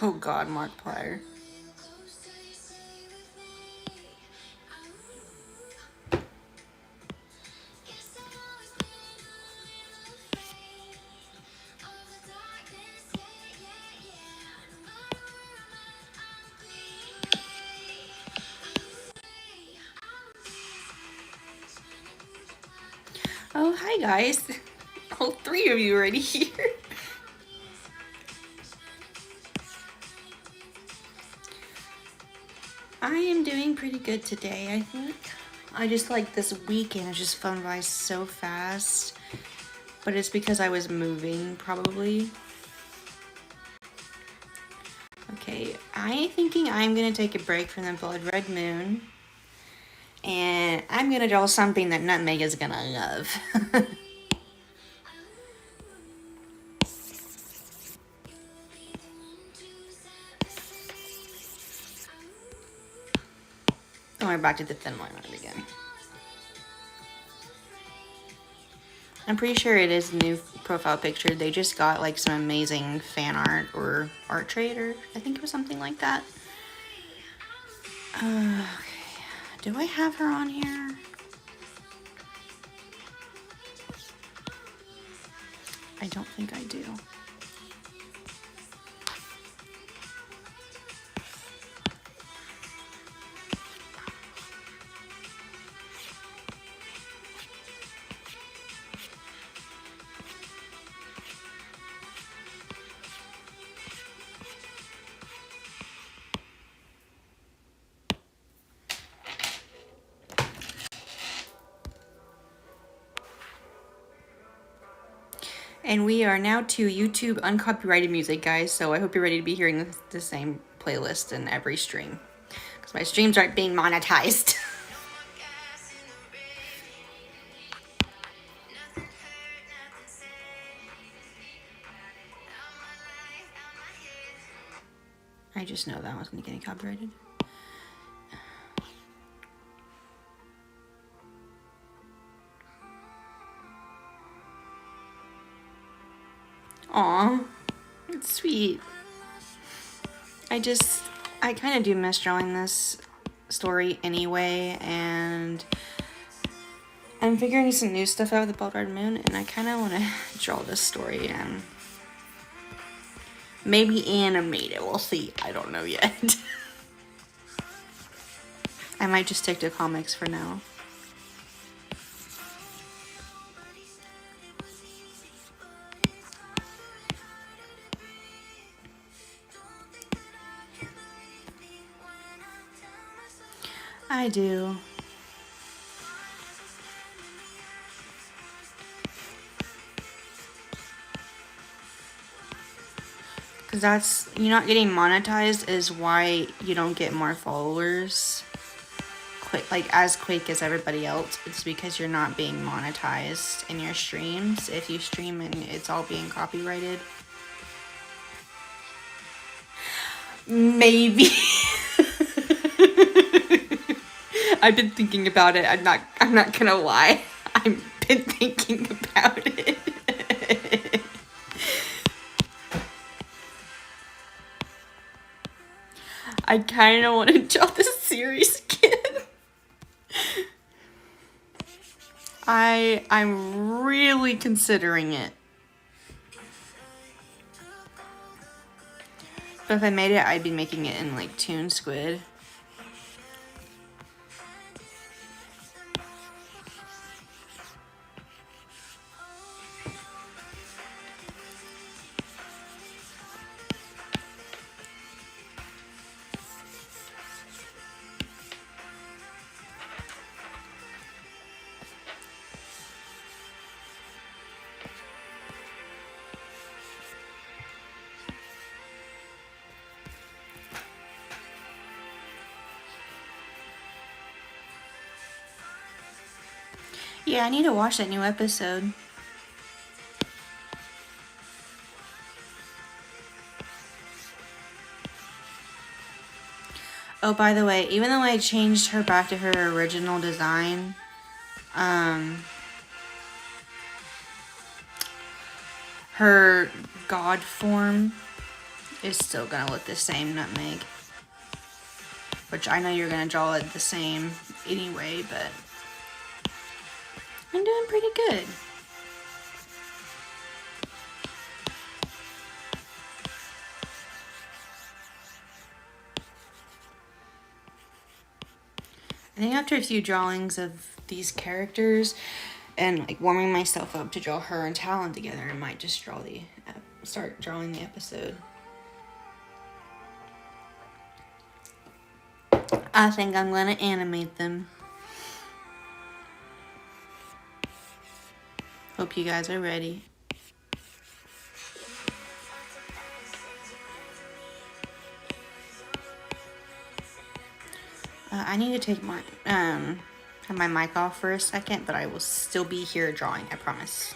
Oh God, Markiplier. Oh, hi guys. All three of you already here. I am doing pretty good today, I think. I just like this weekend has just flown by so fast. But it's because I was moving, probably. Okay, I'm thinking I'm gonna take a break from the Blood Red Moon. And I'm gonna draw something that Nutmeg is gonna love. Oh, we're back to the thin line again. I'm pretty sure it is a new profile picture. They just got like some amazing fan art or art trade, or I think it was something like that. Okay. Do I have her on here? I don't think I do. And we are now to YouTube uncopyrighted music, guys. So I hope you're ready to be hearing the same playlist in every stream. Because my streams aren't being monetized. I just know that one's going to get copyrighted. Aw, it's sweet. I kind of do miss drawing this story anyway, and I'm figuring some new stuff out with the Blood Red Moon, and I kind of want to draw this story and maybe animate it. We'll see. I don't know yet. I might just stick to comics for now. I do. Because that's, you're not getting monetized is why you don't get more followers quick, like as quick as everybody else. It's because you're not being monetized in your streams. If you stream and it's all being copyrighted. Maybe. I've been thinking about it. I'm not gonna lie. I've been thinking about it. I kind of want to draw this series again. I'm really considering it. But if I made it, I'd be making it in like Toon Squid. Yeah, I need to watch that new episode. Oh, by the way, even though I changed her back to her original design, her god form is still gonna look the same, Nutmeg. Which I know you're gonna draw it the same anyway, but I'm doing pretty good. I think after a few drawings of these characters and like warming myself up to draw her and Talon together, I might just start drawing the episode. I think I'm gonna animate them. Hope you guys are ready. I need to take my have my mic off for a second, but I will still be here drawing, I promise.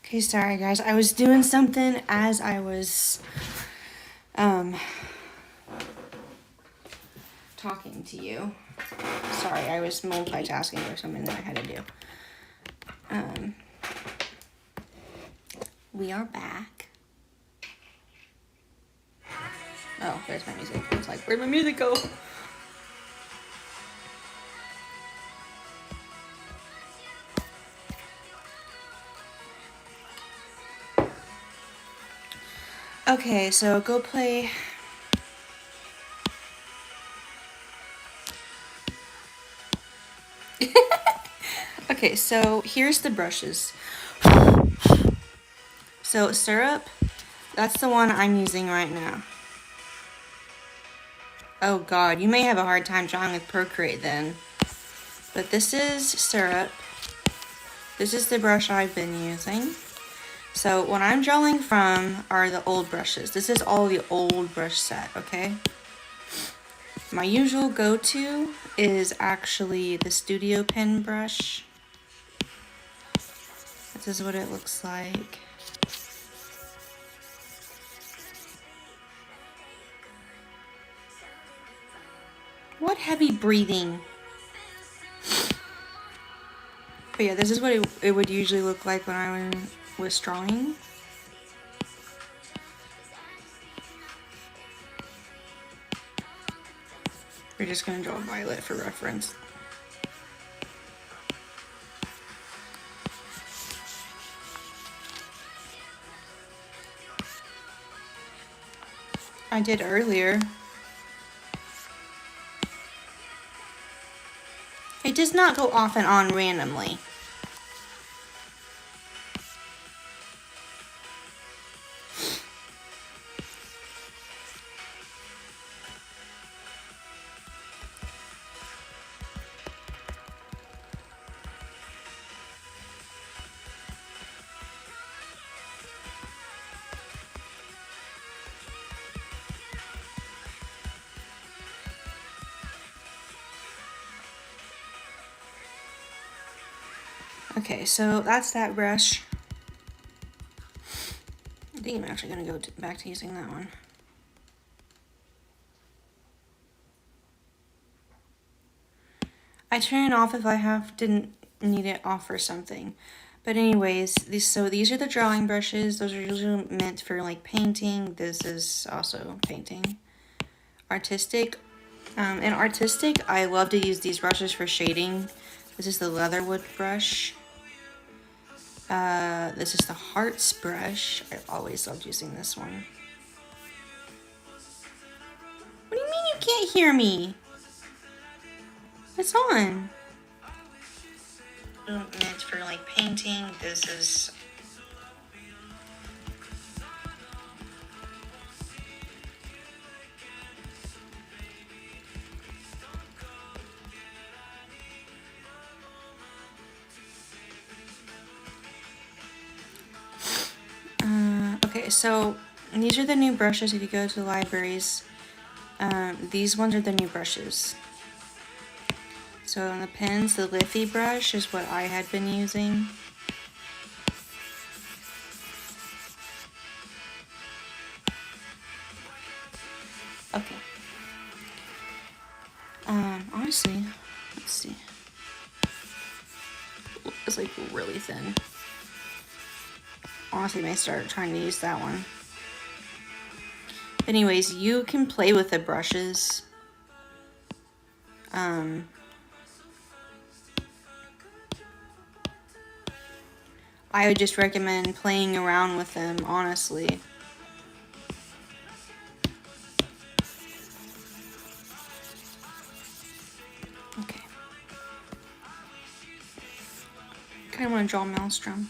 Okay, sorry guys. I was doing something as I was talking to you. Sorry, I was multitasking for something that I had to do. We are back. Oh, there's my music. It's like, where'd my music go? Okay, so go play. Okay, so here's the brushes. So syrup, that's the one I'm using right now. Oh god, you may have a hard time drawing with Procreate then. But this is syrup. This is the brush I've been using. So what I'm drawing from are the old brushes. This is all the old brush set, okay? My usual go-to is actually the Studio Pen brush. This is what it looks like. What heavy breathing? But yeah, this is what it would usually look like when I was drawing. We're just gonna draw violet for reference. I did earlier. It does not go off and on randomly. Okay, so that's that brush. I think I'm actually going to go back to using that one. I turn it off if I didn't need it off for something. But anyways, these are the drawing brushes. Those are usually meant for like painting. This is also painting. Artistic. In artistic, I love to use these brushes for shading. This is the Leatherwood brush. This is the Hearts brush. I always loved using this one. What do you mean you can't hear me? It's on. Meant for like painting. This is okay, so these are the new brushes if you go to the libraries. These ones are the new brushes. So on the pens, the Liffey brush is what I had been using. Okay. Honestly, let's see. It's like really thin. Honestly, I may start trying to use that one. Anyways, you can play with the brushes. I would just recommend playing around with them, honestly. Okay. Kind of want to draw Maelstrom.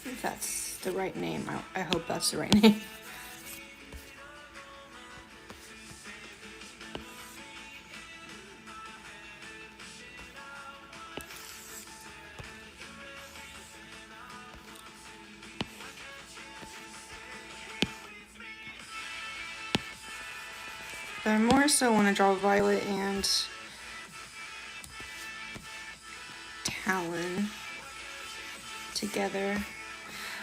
If that's the right name, I hope that's the right name. But I more so want to draw Violet and together.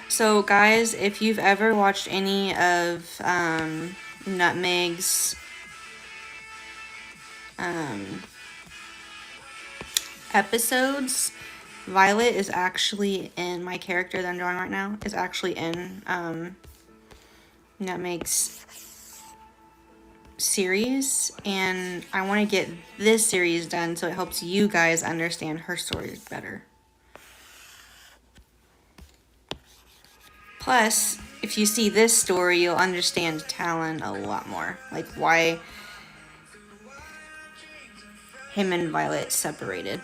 So guys, if you've ever watched any of Nutmeg's episodes, Violet is actually in, my character that I'm drawing right now is actually in Nutmeg's series, and I want to get this series done so it helps you guys understand her story better. Plus, if you see this story, you'll understand Talon a lot more, like why him and Violet separated.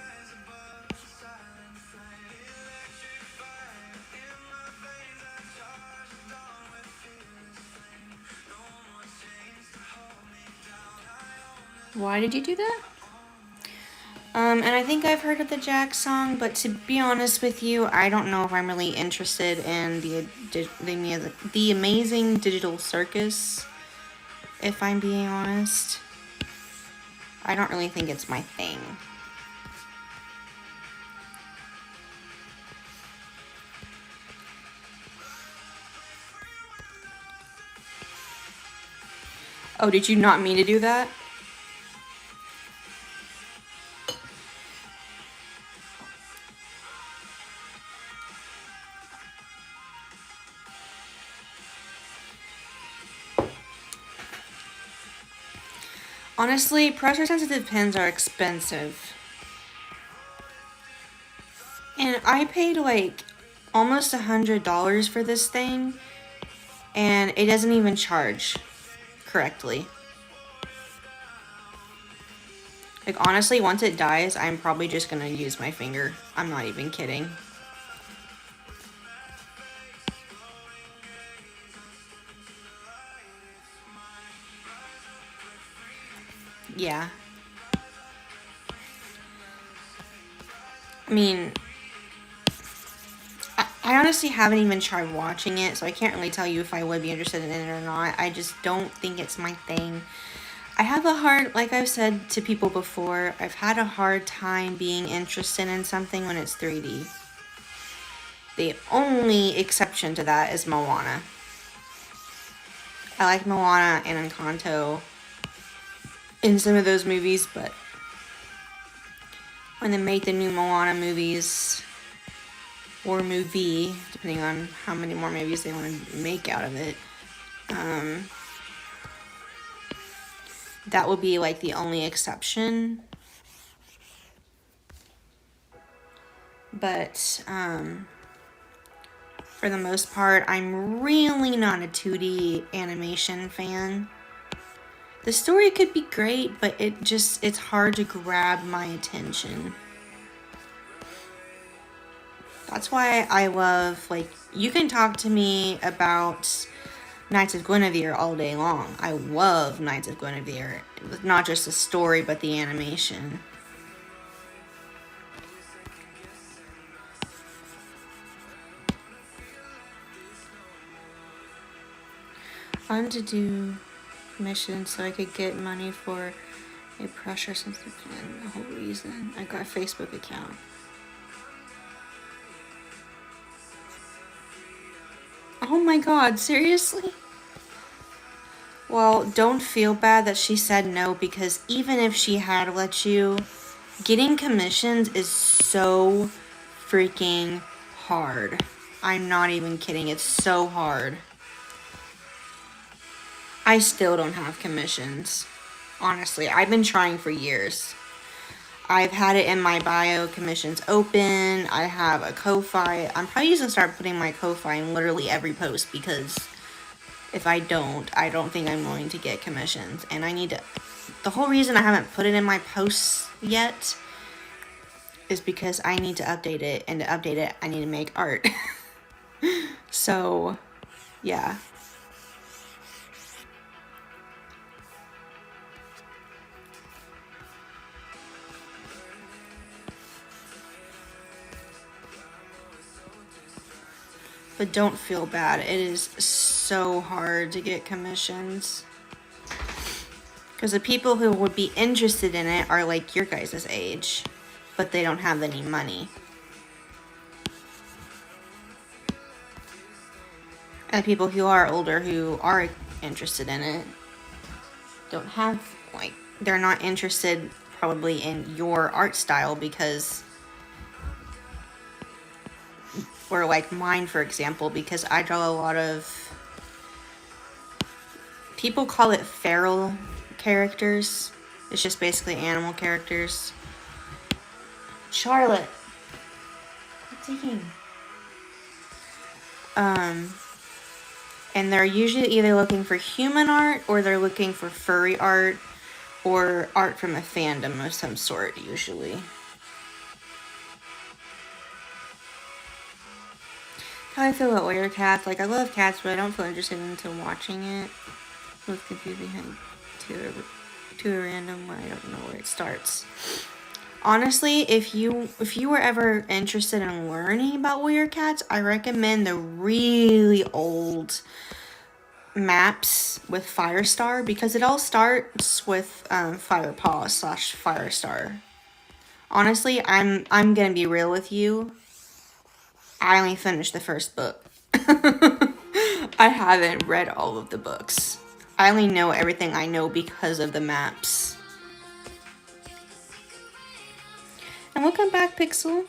Why did you do that? And I think I've heard of the Jack song, but to be honest with you, I don't know if I'm really interested in the Amazing Digital Circus, if I'm being honest. I don't really think it's my thing. Oh, did you not mean to do that? Honestly, pressure-sensitive pens are expensive. And I paid like almost $100 for this thing, and it doesn't even charge correctly. Like, honestly, once it dies, I'm probably just gonna use my finger. I'm not even kidding. Yeah. I mean, I honestly haven't even tried watching it, so I can't really tell you if I would be interested in it or not. I just don't think it's my thing. I have a hard, like I've said to people before, I've had a hard time being interested in something when it's 3D. The only exception to that is Moana. I like Moana and Encanto in some of those movies, but when they make the new Moana movies, or movie, depending on how many more movies they want to make out of it, that will be like the only exception. But for the most part, I'm really not a 2D animation fan. The story could be great, but it's hard to grab my attention. That's why I love, like, you can talk to me about Knights of Guinevere all day long. I love Knights of Guinevere. Not just the story, but the animation. I wanted to do missions so I could get money for a pressure-sensitive pen. The whole reason I got a Facebook account. Oh my god, seriously? Well, don't feel bad that she said no, because even if she had let you, getting commissions is so freaking hard. I'm not even kidding, it's so hard. I still don't have commissions. Honestly, I've been trying for years. I've had it in my bio, commissions open. I have a Ko-Fi. I'm probably just gonna start putting my Ko-Fi in literally every post, because if I don't think I'm going to get commissions. And I need to, the whole reason I haven't put it in my posts yet is because I need to update it, and to update it, I need to make art. So, yeah. But don't feel bad. It is so hard to get commissions. Because the people who would be interested in it are like your guys' age, but they don't have any money. And people who are older who are interested in it don't have, like, they're not interested probably in your art style because, or like mine, for example, because I draw a lot of, people call it feral characters. It's just basically animal characters. Charlotte. What's taking? And they're usually either looking for human art or they're looking for furry art or art from a fandom of some sort, usually. How I feel about Warrior Cats. Like, I love cats, but I don't feel interested into watching it. It was confusing to a random one. I don't know where it starts. Honestly, if you were ever interested in learning about Warrior Cats, I recommend the really old maps with Firestar, because it all starts with Firepaw / Firestar. Honestly, I'm gonna be real with you. I only finished the first book. I haven't read all of the books. I only know everything I know because of the maps. And welcome back, Pixel.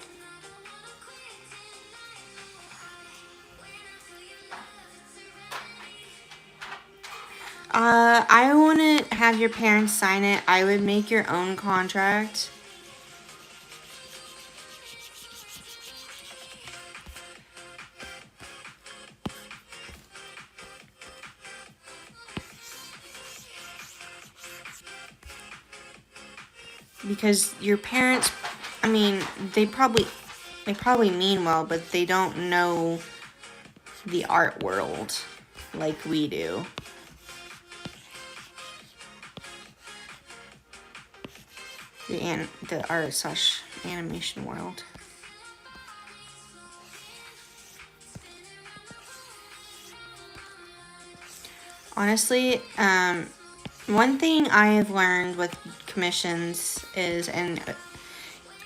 I want to have your parents sign it. I would make your own contract. Because your parents, I mean, they probably mean well, but they don't know the art world like we do. The art / animation world. Honestly, one thing I have learned with commissions is, and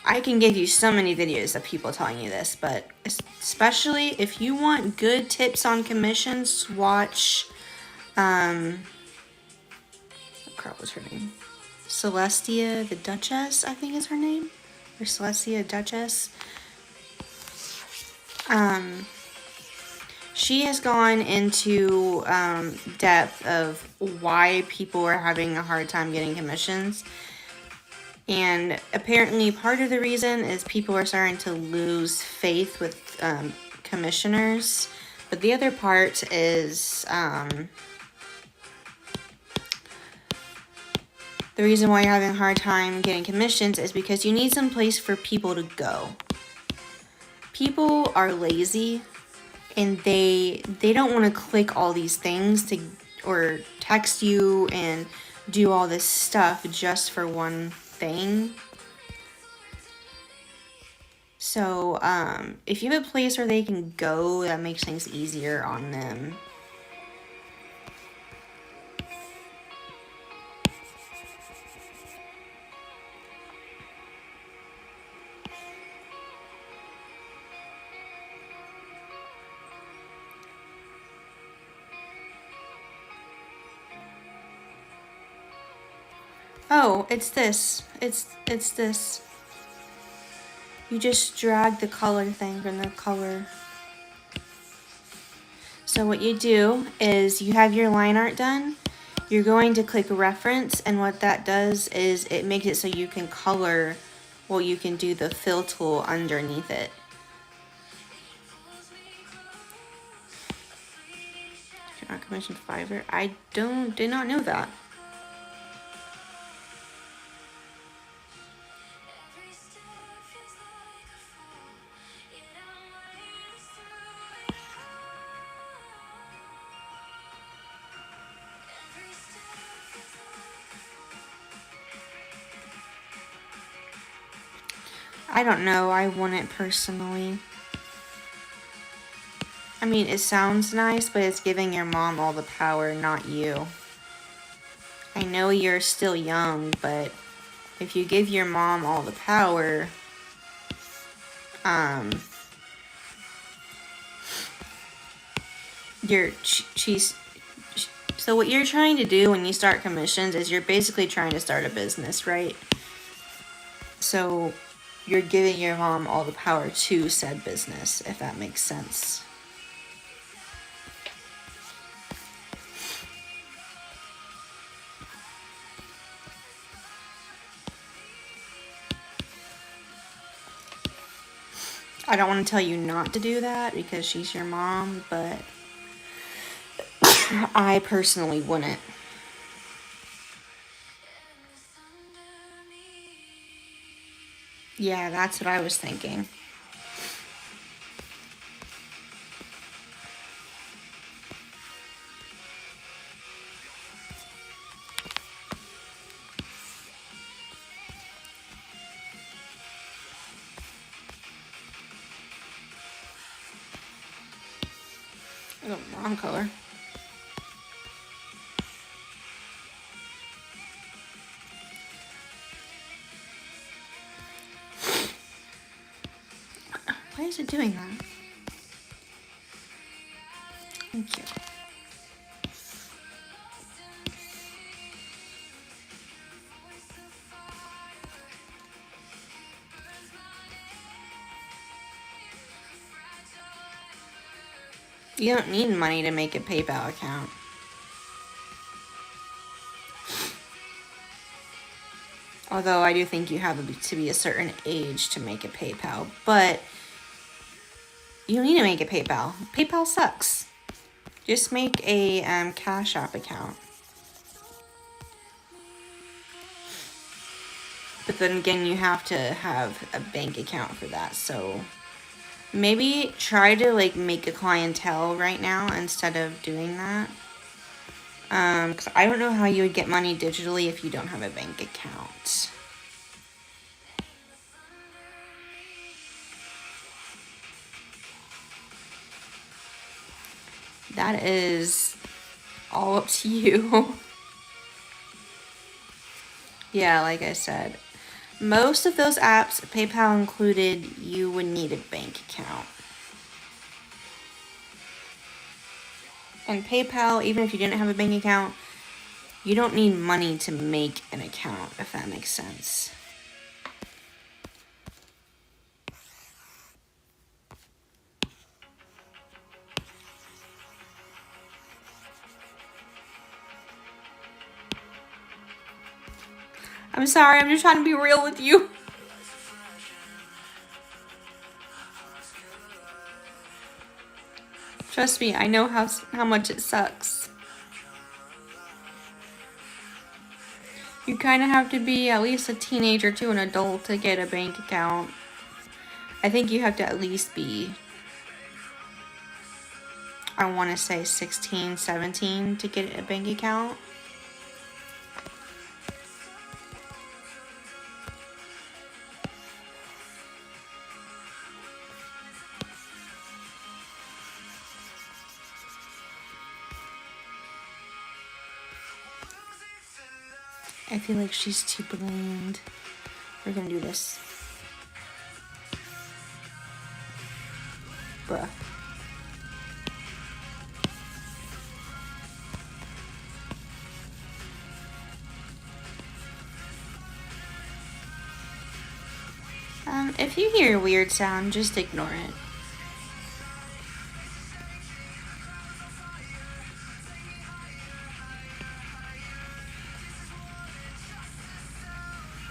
I can give you so many videos of people telling you this, but especially if you want good tips on commissions, watch, what crap was her name? Celestia the Duchess, I think is her name. Or Celestia Duchess. She has gone into depth of why people are having a hard time getting commissions. And apparently part of the reason is people are starting to lose faith with commissioners. But the other part is the reason why you're having a hard time getting commissions is because you need some place for people to go. People are lazy and they don't want to click all these things to or text you and do all this stuff just for one thing. So if you have a place where they can go, that makes things easier on them. Oh, it's this. It's this. You just drag the color thing from the color. So what you do is you have your line art done. You're going to click reference, and what that does is it makes it so you can color, well, you can do the fill tool underneath it. You're not commissioned Fiverr. I did not know that. I don't know. I want it personally. I mean, it sounds nice, but it's giving your mom all the power, not you. I know you're still young, but if you give your mom all the power, she's so what you're trying to do when you start commissions is you're basically trying to start a business, right? So you're giving your mom all the power to said business, if that makes sense. I don't want to tell you not to do that because she's your mom, but I personally wouldn't. Yeah, that's what I was thinking. Oh, wrong color. Why is it doing that? Thank you. You don't need money to make a PayPal account. Although I do think you have to be a certain age to make a PayPal, but you don't need to make a PayPal. PayPal sucks. Just make a Cash App account. But then again, you have to have a bank account for that. So maybe try to like make a clientele right now instead of doing that. Because I don't know how you would get money digitally if you don't have a bank account. That is all up to you. Yeah, like I said, most of those apps, PayPal included, you would need a bank account. And PayPal, even if you didn't have a bank account, you don't need money to make an account, if that makes sense. I'm sorry, I'm just trying to be real with you. Trust me, I know how much it sucks. You kind of have to be at least a teenager to an adult to get a bank account. I think you have to at least be, I want to say 16, 17 to get a bank account. I feel like she's too bland. We're gonna do this. Bruh. If you hear a weird sound, just ignore it.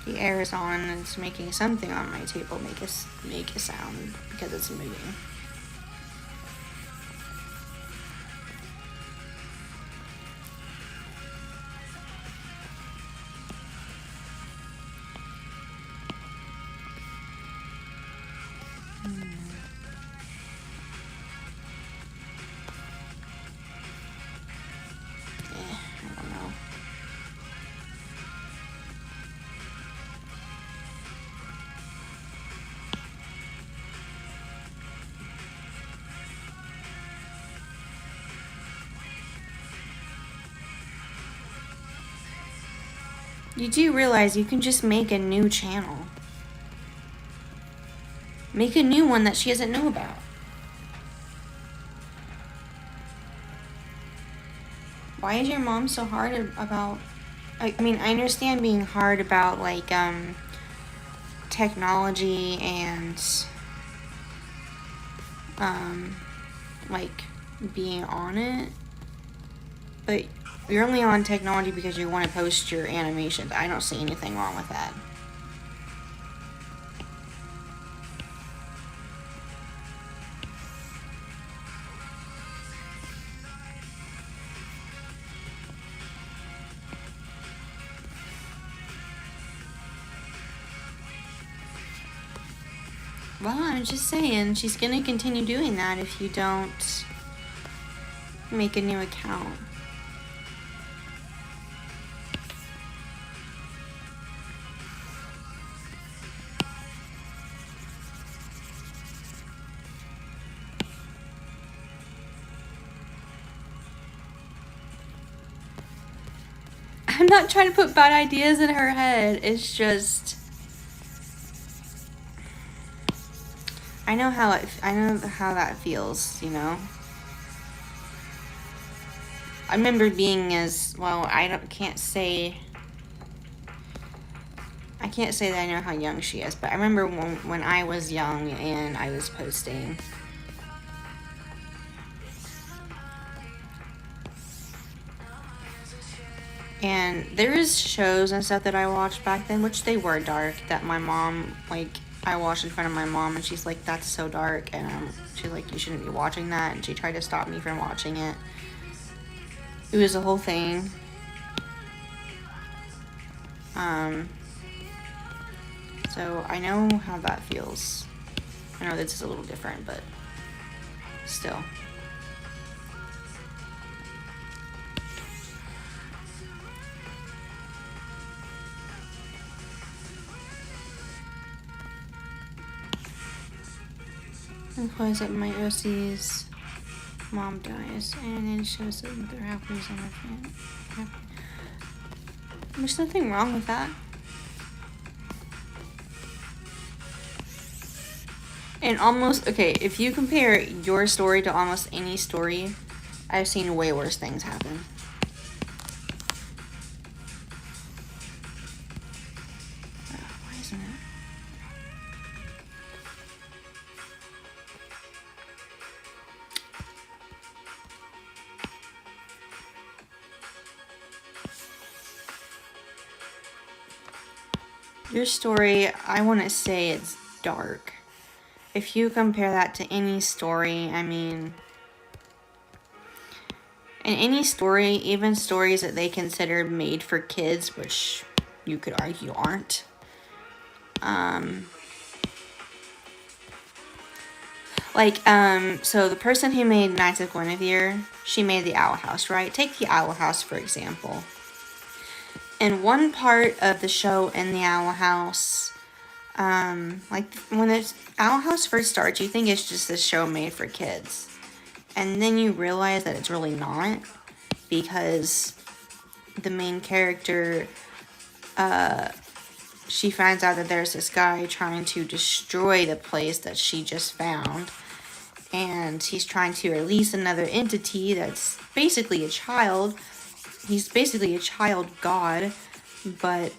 The air is on and it's making something on my table make a sound because it's moving. I don't know. You do realize you can just make a new channel. Make a new one that she doesn't know about. Why is your mom so hard about, I mean, I understand being hard about, like, technology and, like, being on it, but you're only on technology because you want to post your animations. I don't see anything wrong with that. Well, I'm just saying, she's gonna continue doing that if you don't make a new account. I'm not trying to put bad ideas in her head. It's just, I know how that feels, you know. I remember being as well. Can't say that I know how young she is, but I remember when I was young and I was posting. And there is shows and stuff that I watched back then, which they were dark, that my mom, like, I watched in front of my mom, and she's like, that's so dark, and she's like, you shouldn't be watching that, and she tried to stop me from watching it. It was a whole thing. So I know how that feels. I know this is a little different, but still. Implies that my OC's mom dies, and then shows that they're happy on their fan. There's nothing wrong with that. And almost, okay, if you compare your story to almost any story, I've seen way worse things happen. Why isn't it? Your story, I want to say it's dark. If you compare that to any story, I mean, in any story, even stories that they consider made for kids, which you could argue aren't, so the person who made Knights of Guinevere, she made the Owl House, right? Take the Owl House, for example. In one part of the show in the Owl House, like when the Owl House first starts, you think it's just a show made for kids. And then you realize that it's really not, because the main character, she finds out that there's this guy trying to destroy the place that she just found. And he's trying to release another entity that's basically a child. He's basically a child god. But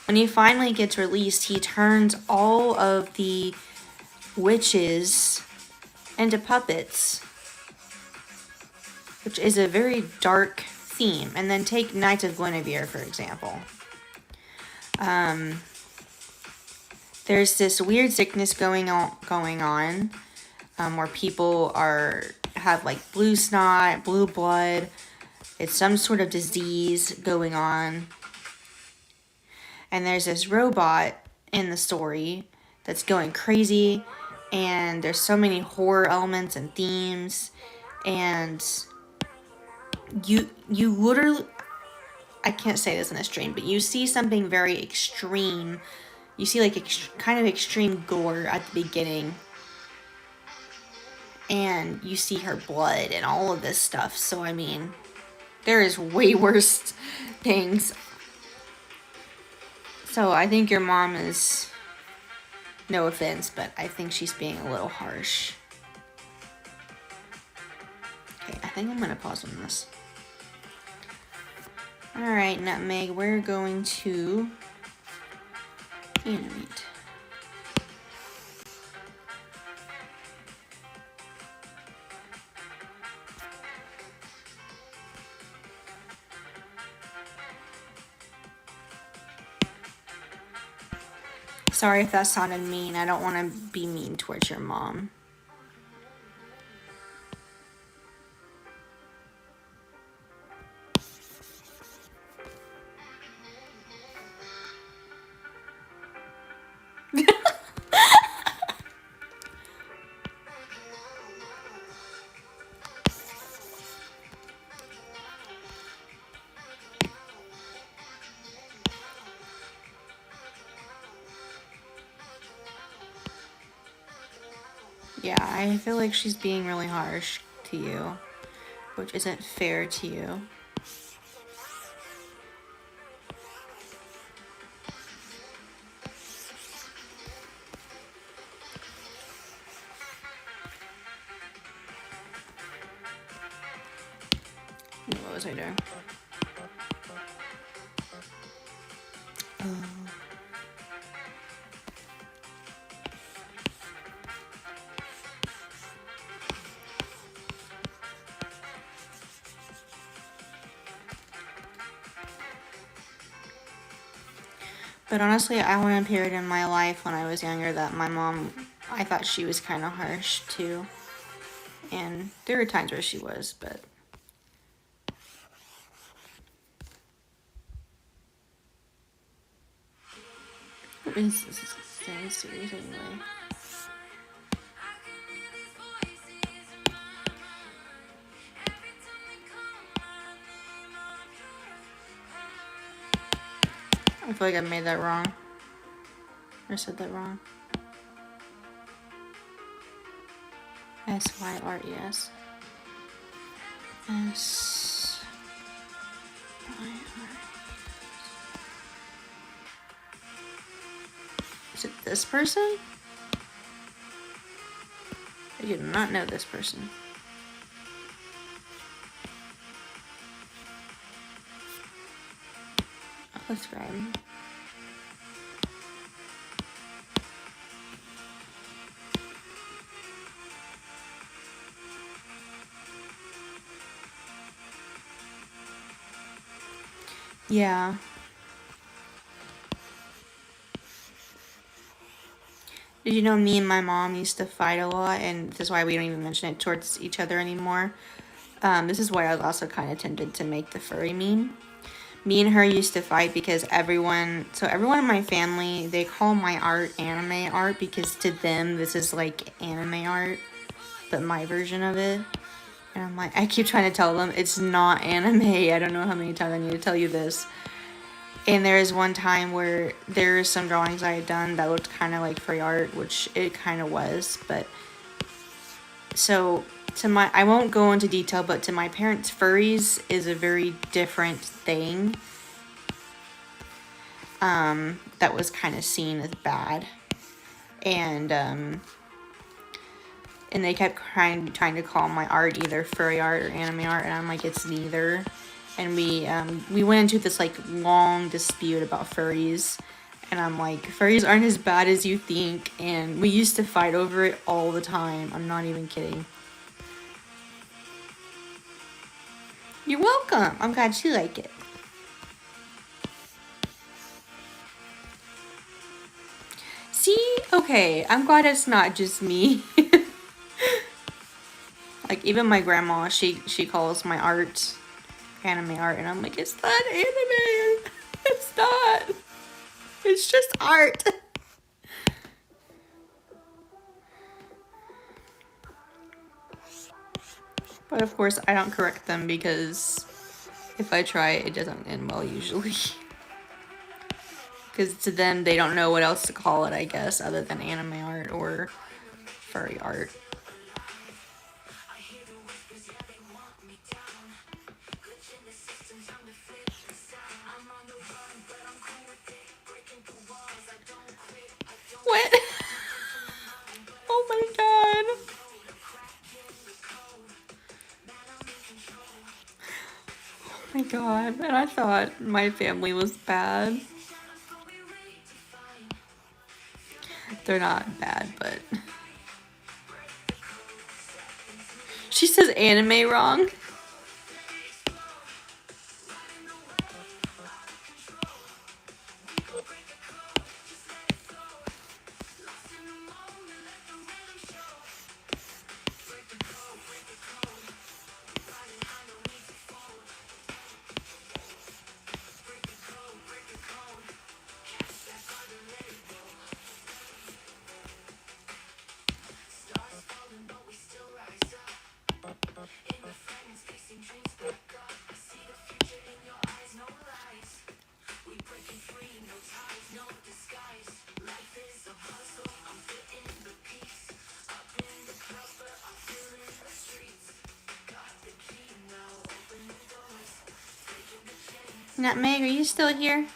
when he finally gets released, he turns all of the witches into puppets, which is a very dark theme. And then take Knights of Guinevere, for example. There's this weird sickness going on where people have like blue snot, blue blood. It's some sort of disease going on. And there's this robot in the story that's going crazy, and there's so many horror elements and themes, and you literally, I can't say this in a stream, but you see something very extreme. You see like kind of extreme gore at the beginning, and you see her blood and all of this stuff. So I mean, there is way worse things. So I think your mom is, no offense, but I think she's being a little harsh. think I'm gonna pause on this. Alright, Nutmeg, we're going to animate. Sorry if that sounded mean. I don't want to be mean towards your mom. Yeah, I feel like she's being really harsh to you, which isn't fair to you. What was I doing? Oh. But honestly, I went a period in my life when I was younger that my mom, I thought she was kind of harsh too. And there were times where she was, but... What is this thing series anyway? I feel like I made that wrong. Or said that wrong. S-Y-R-E-S. Is it this person? I do not know this person. I'll describe. Yeah. Did you know me and my mom used to fight a lot, and this is why we don't even mention it towards each other anymore. This is why I was also kind of tempted to make the furry meme. Me and her used to fight because everyone in my family, they call my art anime art because to them this is like anime art, but my version of it. And I'm like, I keep trying to tell them it's not anime. I don't know how many times I need to tell you this. And there is one time where there are some drawings I had done that looked kind of like furry art, which it kind of was. But so I won't go into detail, but to my parents, furries is a very different thing. That was kind of seen as bad, and they kept trying to call my art either furry art or anime art, and I'm like, it's neither. And we went into this like long dispute about furries, and I'm like, furries aren't as bad as you think, and we used to fight over it all the time. I'm not even kidding. You're welcome. I'm glad you like it. See? Okay, I'm glad it's not just me. Like, even my grandma, she calls my art anime art, and I'm like, it's not anime. It's not. It's just art. But of course, I don't correct them because if I try, it doesn't end well usually. Because to them, they don't know what else to call it, I guess, other than anime art or furry art. What? Oh my god. My God, and I thought my family was bad. They're not bad, but she says anime wrong. Nutmeg, are you still here?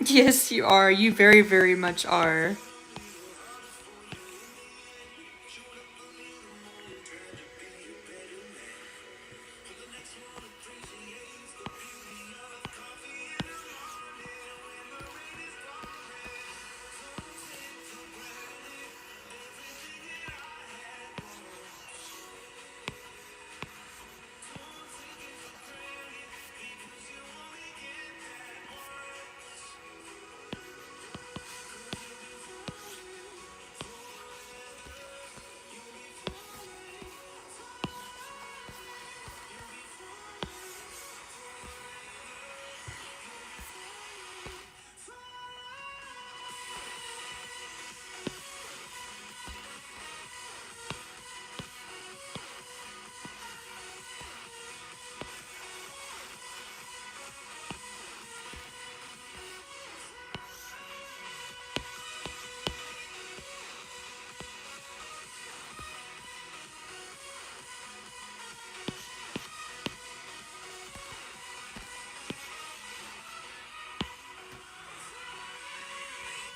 Yes, you are. You very, very much are.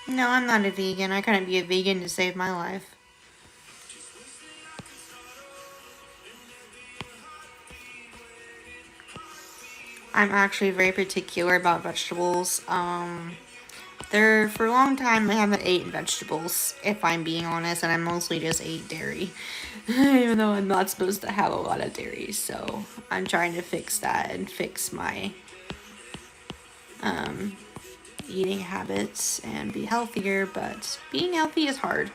No, I'm not a vegan. I couldn't be a vegan to save my life. I'm actually very particular about vegetables. There for a long time I haven't eaten vegetables, if I'm being honest, and I mostly just ate dairy, even though I'm not supposed to have a lot of dairy. So I'm trying to fix that and fix my eating habits and be healthier. But being healthy is hard.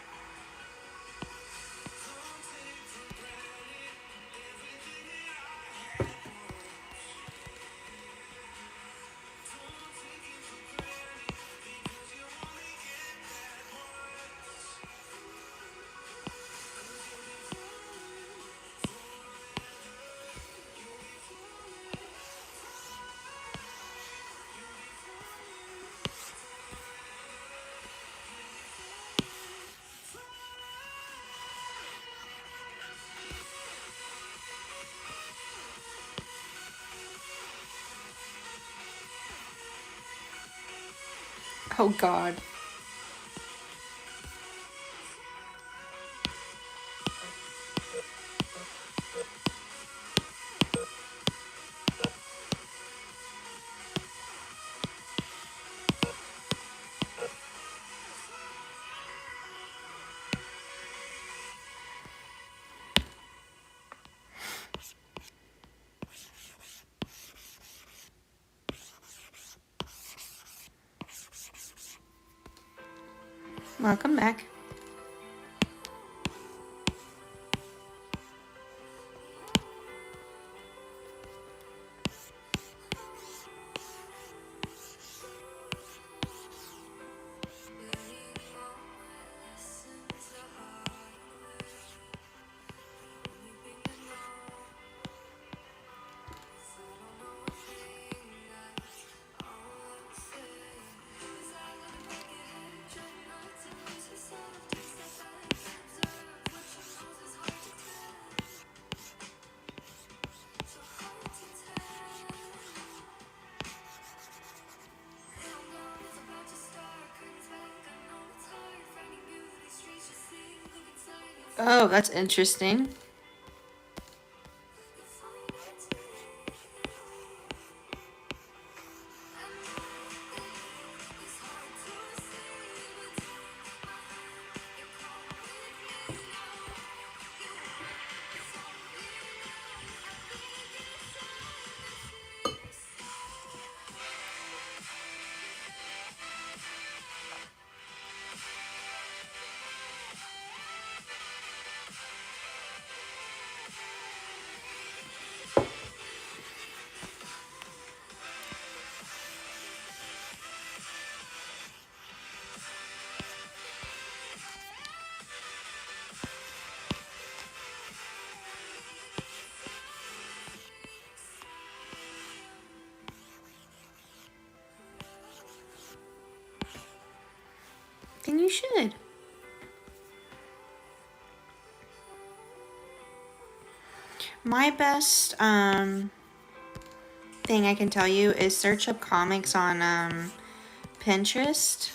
Oh God. Welcome back. Oh, that's interesting. Then you should. My best thing I can tell you is search up comics on Pinterest.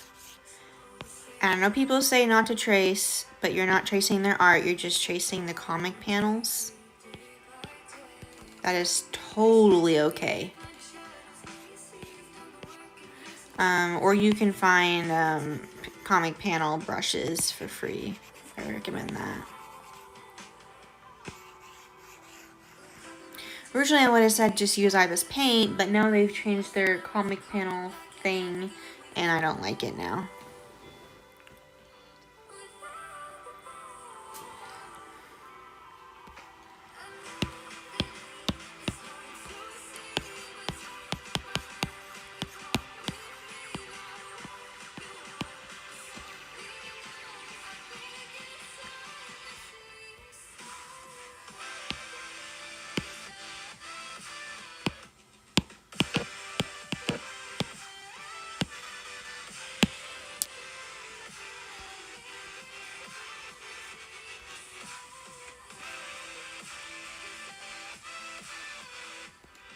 I know people say not to trace, but you're not tracing their art, you're just tracing the comic panels. That is totally okay. Or you can find comic panel brushes for free. I recommend that. Originally I would have said just use Ibis Paint, but now they've changed their comic panel thing, and I don't like it now.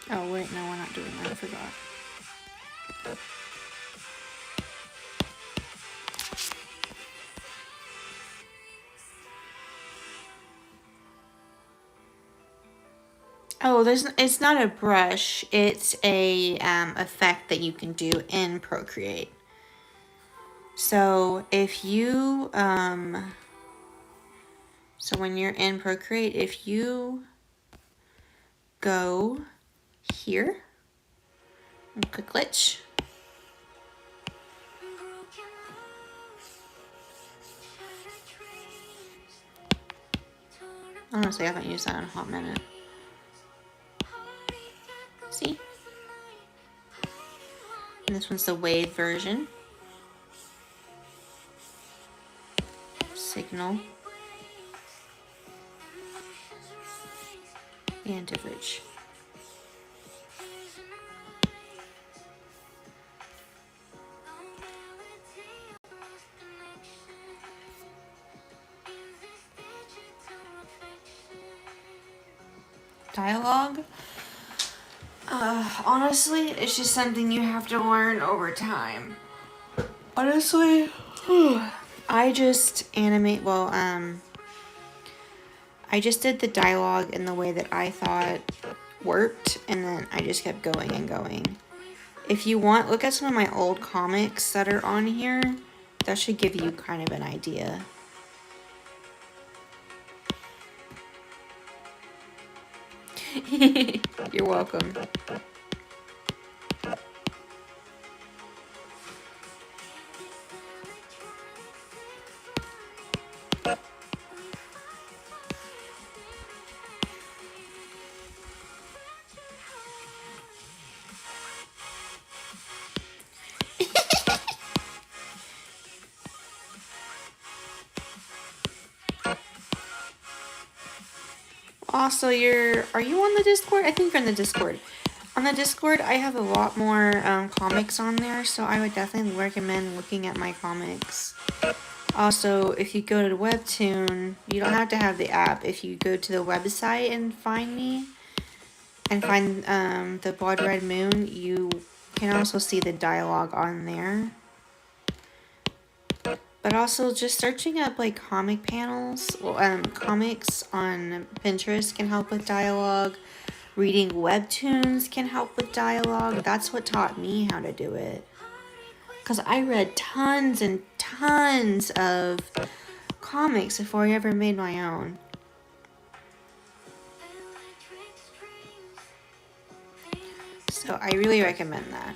Oh wait, no, we're not doing that, I forgot. Oh, it's not a brush, it's a effect that you can do in Procreate. So if you, so when you're in Procreate, if you go here and click glitch, honestly, I haven't used that in a hot minute. See? And this one's the wave version. Signal. And diverge. Dialogue. Honestly, it's just something you have to learn over time. Honestly, I just animate, well, I just did the dialogue in the way that I thought worked, and then I just kept going and going. If you want, look at some of my old comics that are on here. That should give you kind of an idea. You're welcome. Also, are you on the Discord? I think you're on the Discord. On the Discord, I have a lot more comics on there, so I would definitely recommend looking at my comics. Also, if you go to Webtoon, you don't have to have the app. If you go to the website and find me, and find the Blood Red Moon, you can also see the dialogue on there. But also, just searching up like comic panels, comics on Pinterest can help with dialogue. Reading webtoons can help with dialogue. That's what taught me how to do it. Because I read tons and tons of comics before I ever made my own. So I really recommend that.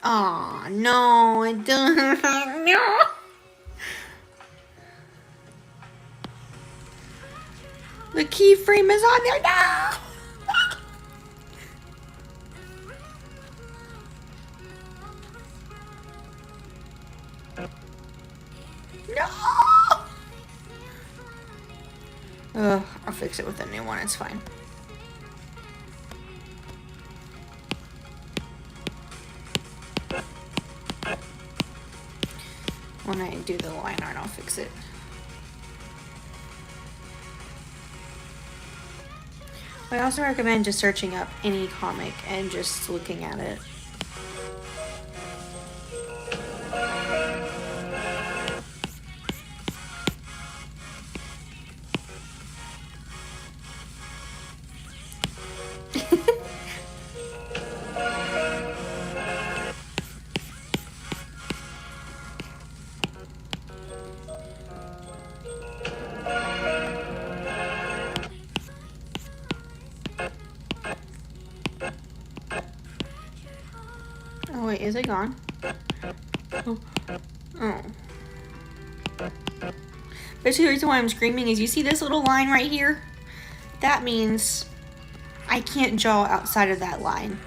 Oh no, it doesn't. No. The keyframe is on there now. No. I'll fix it with a new one. It's fine. When I do the line art, I'll fix it. I also recommend just searching up any comic and just looking at it. Oh wait, is it gone? Oh. Basically, the reason why I'm screaming is you see this little line right here? That means I can't draw outside of that line.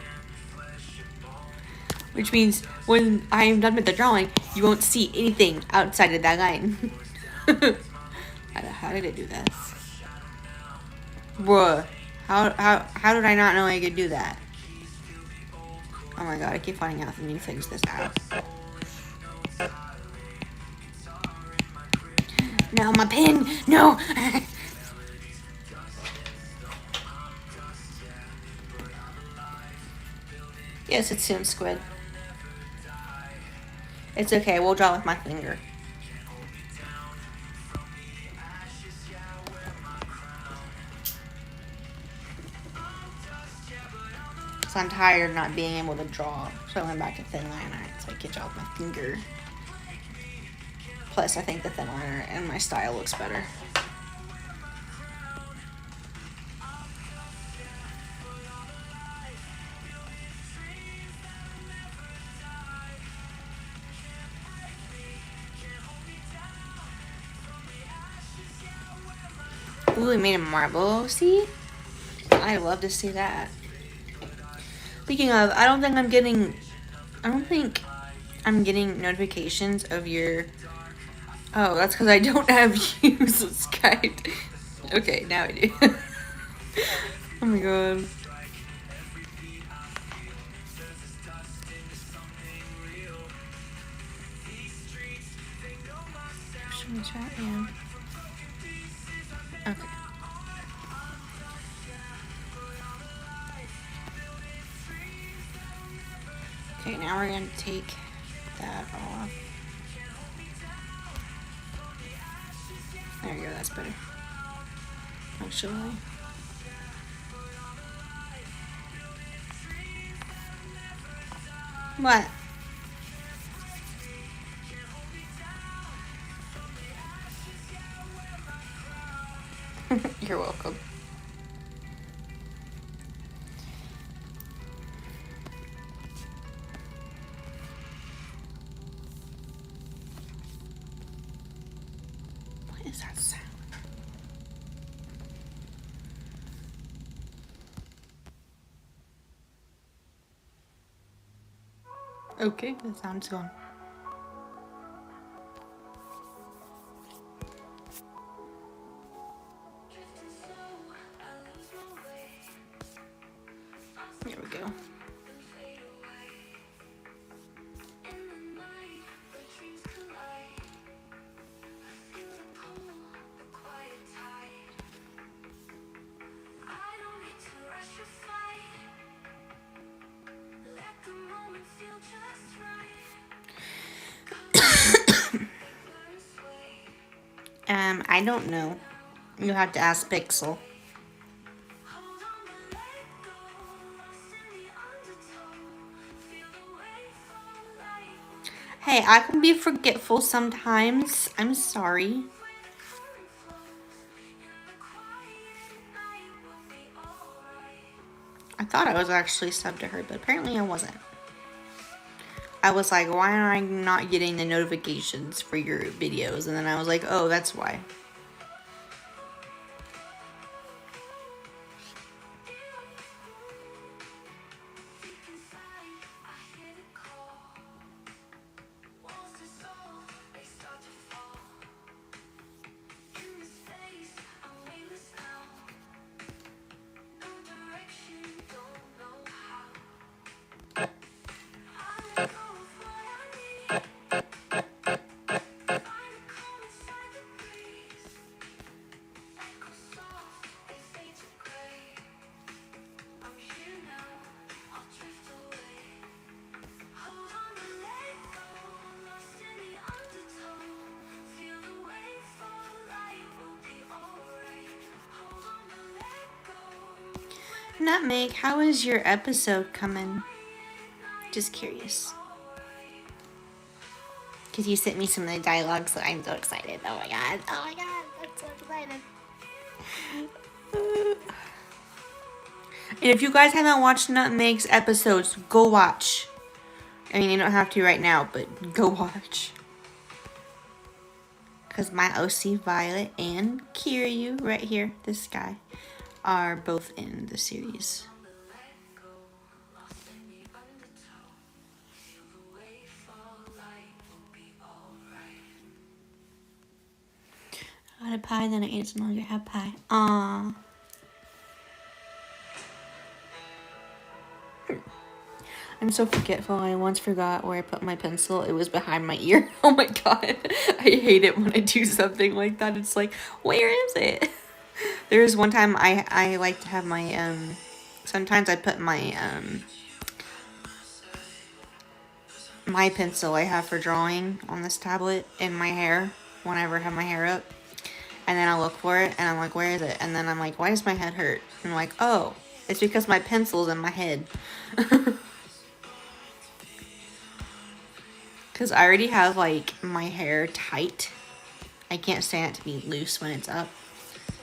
Which means when I am done with the drawing, you won't see anything outside of that line. How did it do that? Bruh. How did I not know I could do that? Oh my god, I keep finding out I need to finish this app. No, my pen! No! Yes, it's soon, Squid. It's okay, we'll draw with my finger. Because I'm tired of not being able to draw. So I went back to thin line art so I could draw with my finger. Plus, I think the thin liner and my style looks better. Ooh, we made a marble, see? I love to see that. Speaking of, I don't think I'm getting notifications of your... Oh, that's because I don't have use of Skype. Okay, now I do. Oh my god. Should we try it? Yeah. Okay. Okay, now we're going to take that off. There you go, that's better. Actually. What? You're welcome. What is that sound? Okay, the sound's gone. There we go. I don't know. You have to ask Pixel. Hey, I can be forgetful sometimes. I'm sorry. I thought I was actually subbed to her, but apparently I wasn't. I was like, why am I not getting the notifications for your videos? And then I was like, oh, that's why. Nutmeg, how is your episode coming? Just curious. Because you sent me some of the dialogue, so I'm so excited. Oh my god. Oh my god. I'm so excited. And if you guys haven't watched Nutmeg's episodes, go watch. I mean, you don't have to right now, but go watch. Because my OC Violet and Kiryu, right here, this guy, are both in the series. I had a pie, then I ate some longer. Have pie. Aww. I'm so forgetful. I once forgot where I put my pencil. It was behind my ear. Oh my god. I hate it when I do something like that. It's like, where is it? There was one time I like to have my, sometimes I put my, my pencil I have for drawing on this tablet in my hair whenever I have my hair up. And then I'll look for it and I'm like, where is it? And then I'm like, why does my head hurt? And I'm like, oh, it's because my pencil's in my head. Because I already have, like, my hair tight. I can't stand it to be loose when it's up.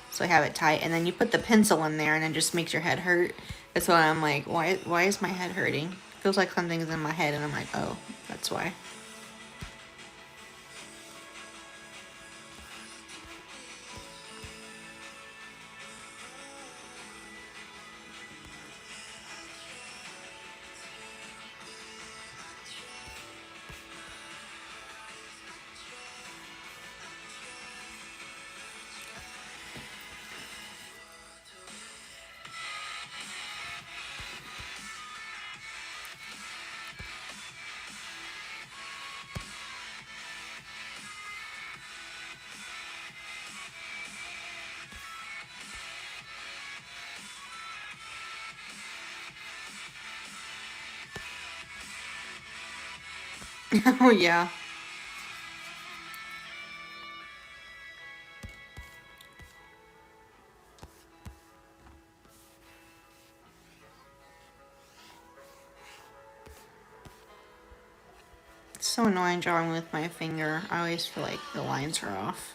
So I have it tight. And then you put the pencil in there and it just makes your head hurt. That's why I'm like, why is my head hurting? It feels like something's in my head. And I'm like, oh, that's why. Oh, yeah. It's so annoying drawing with my finger. I always feel like the lines are off.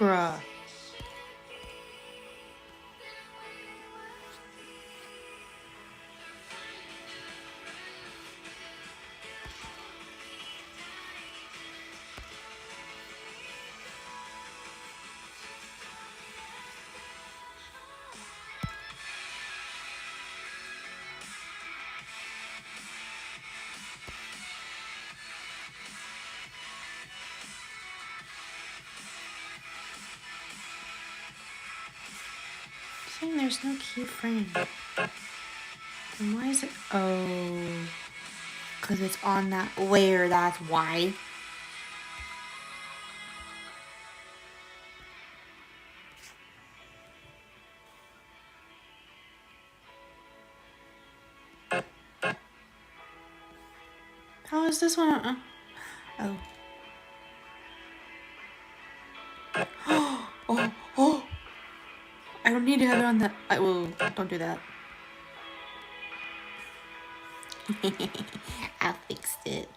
Bruh. Saying there's no keyframe. And why is it? Oh, because it's on that layer. That's why. How is this one? Oh. Oh, oh. I don't need to have it on that. I will. Don't do that. I fixed it.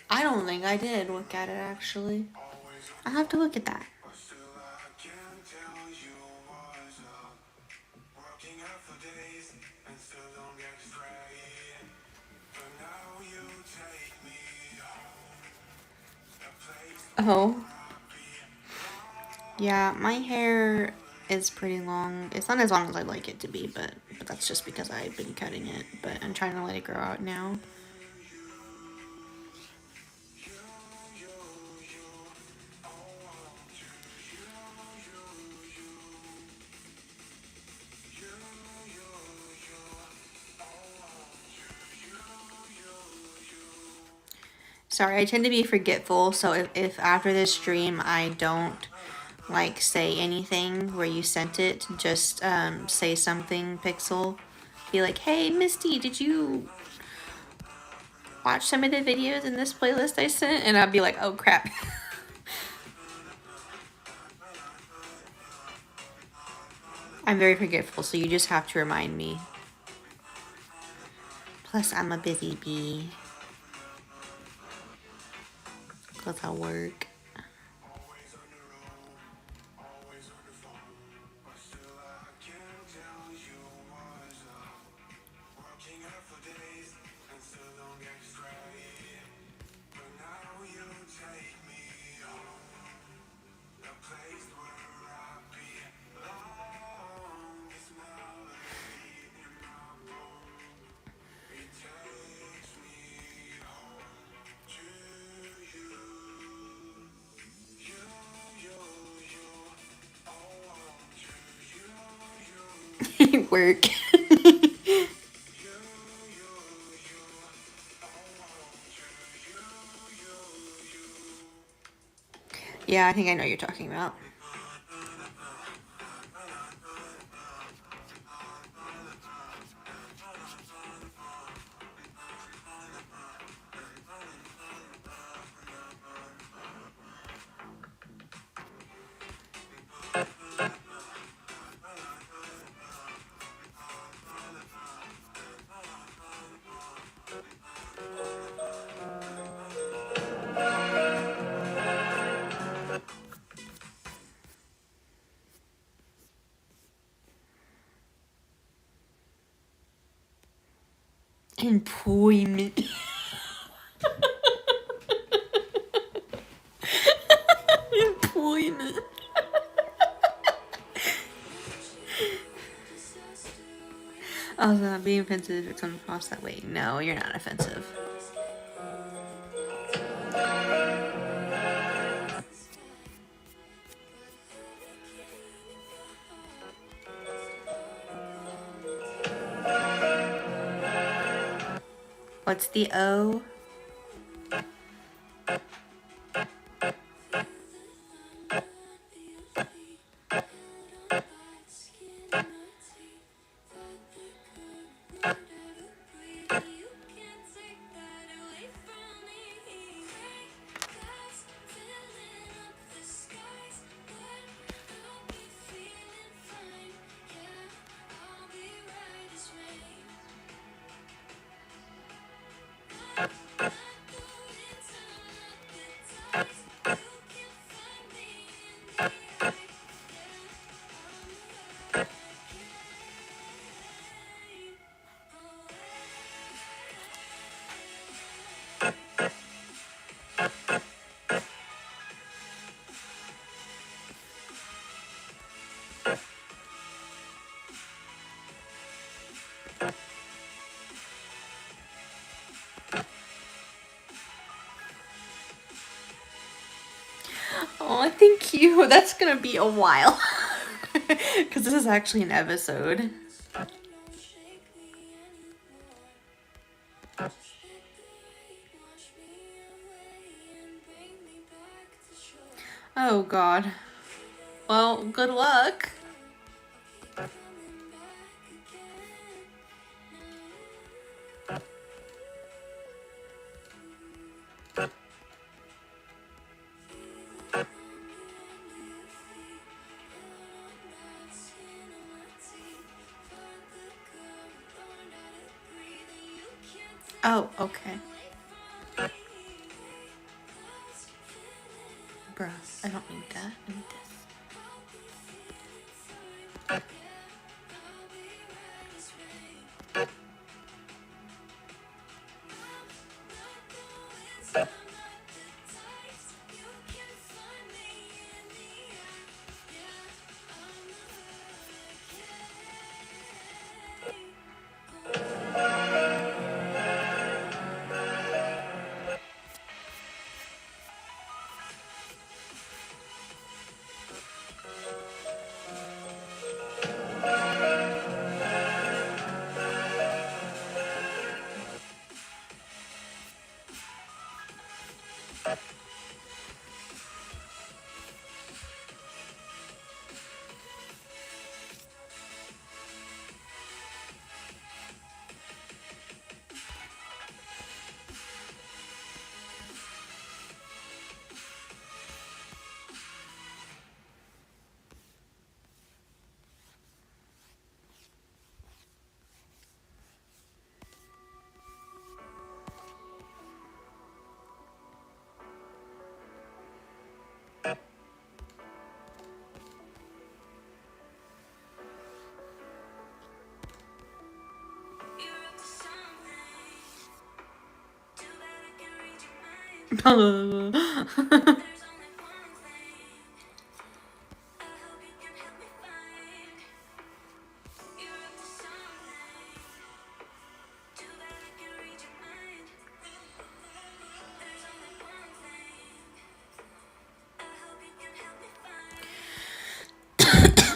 I don't think I did look at it actually. I'll have to look at that. Oh. Yeah, my hair is pretty long. It's not as long as I'd like it to be, but that's just because I've been cutting it. But I'm trying to let it grow out now. Sorry, I tend to be forgetful, so if after this stream I don't like say anything where you sent it, just say something, Pixel. Be like, hey Misty, did you watch some of the videos in this playlist I sent? And I'd be like, oh crap. I'm very forgetful, so you just have to remind me. Plus, I'm a busy bee. Because I work. Work. Yeah, I think I know what you're talking about. Employment. Employment. I was not being offensive if it comes across that way. No, you're not offensive. What's the O? Thank you. That's gonna be a while. Because this is actually an episode. Oh god. Well, good luck. Oh, okay. Bruh, I don't need that. I need this.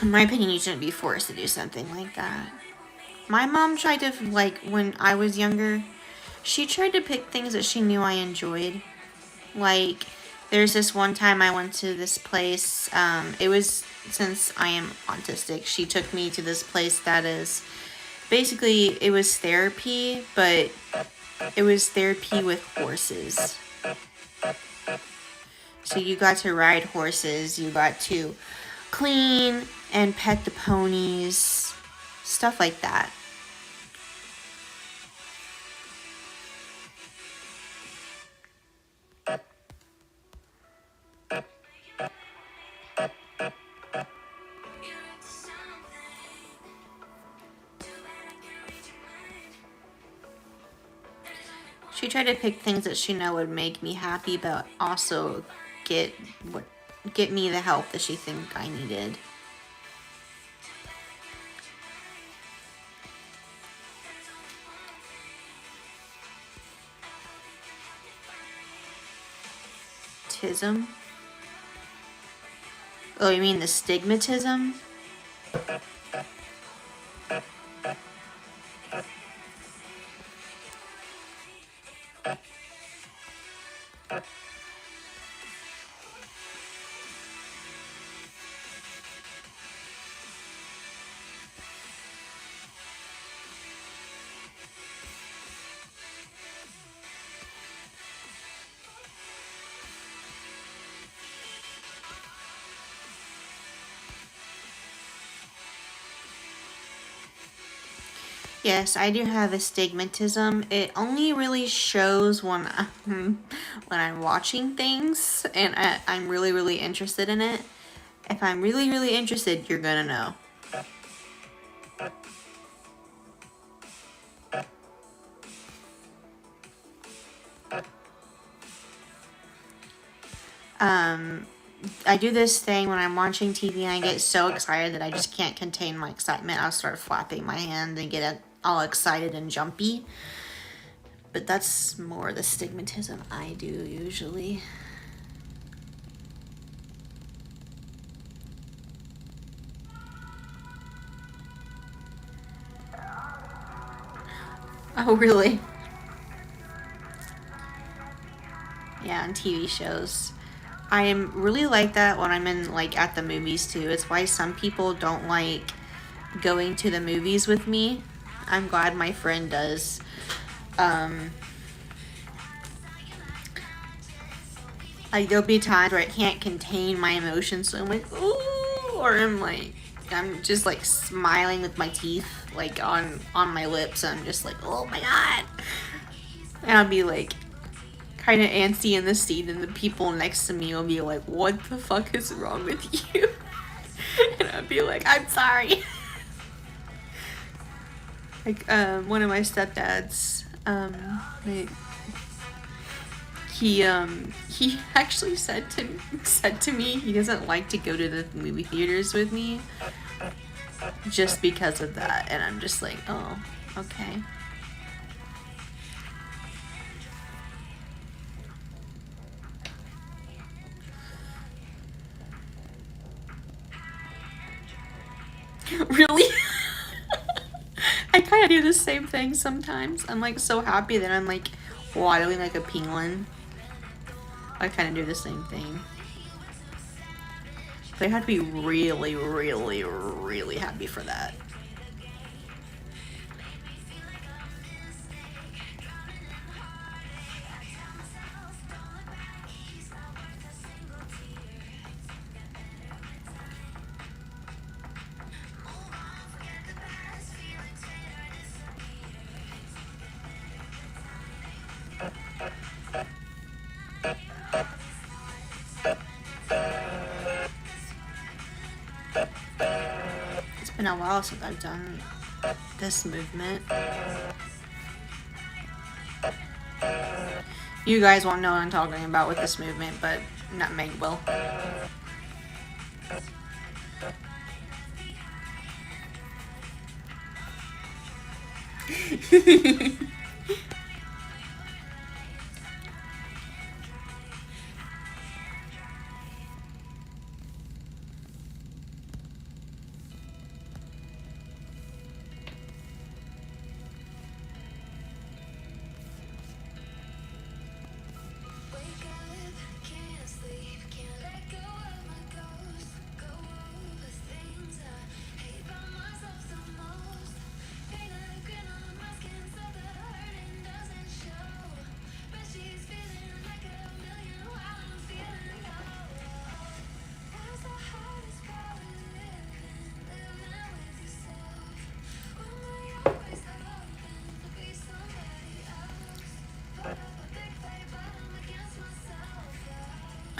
In my opinion, you shouldn't be forced to do something like that. My mom tried to, like, when I was younger, she tried to pick things that she knew I enjoyed. Like, there's this one time I went to this place. It was, since I am autistic, she took me to this place that is, basically, it was therapy, but it was therapy with horses. So you got to ride horses, you got to clean and pet the ponies, stuff like that. She tried to pick things that she know would make me happy, but also get me the help that she think I needed. Tism? Oh, you mean the stigmatism? Yes, I do have astigmatism. It only really shows when I'm watching things and I'm really, really interested in it. If I'm really, really interested, you're gonna know. I do this thing when I'm watching TV and I get so excited that I just can't contain my excitement. I'll start flapping my hands and get all excited and jumpy. But that's more the stigmatism I do usually. Oh, really? Yeah, on TV shows. I am really like that when I'm in like at the movies too. It's why some people don't like going to the movies with me. I'm glad my friend does. Um, like there'll be times where I can't contain my emotions, so I'm like, ooh, or I'm just like smiling with my teeth like on my lips. I'm just like, oh my god, and I'll be like kind of antsy in the seat, and the people next to me will be like, what the fuck is wrong with you? And I'd be like, I'm sorry. Like one of my stepdads, he actually said to me he doesn't like to go to the movie theaters with me just because of that, and I'm just like, oh, okay. Really? I kind of do the same thing sometimes. I'm like so happy that I'm like waddling like a penguin. I kind of do the same thing. But I have to be really, really, really happy for that. It's been a while since I've done this movement. You guys won't know what I'm talking about with this movement, but Nutmeg will.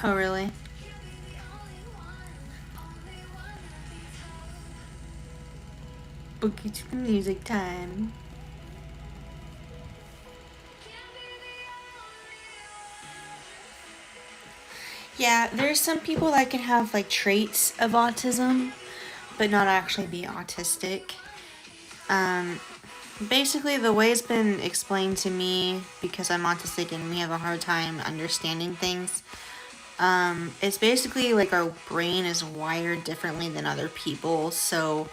Oh, really? Boogie to the music time. Yeah, there's some people that can have like traits of autism, but not actually be autistic. Um, Basically, the way it's been explained to me, because I'm autistic and we have a hard time understanding things, it's basically like our brain is wired differently than other people. So,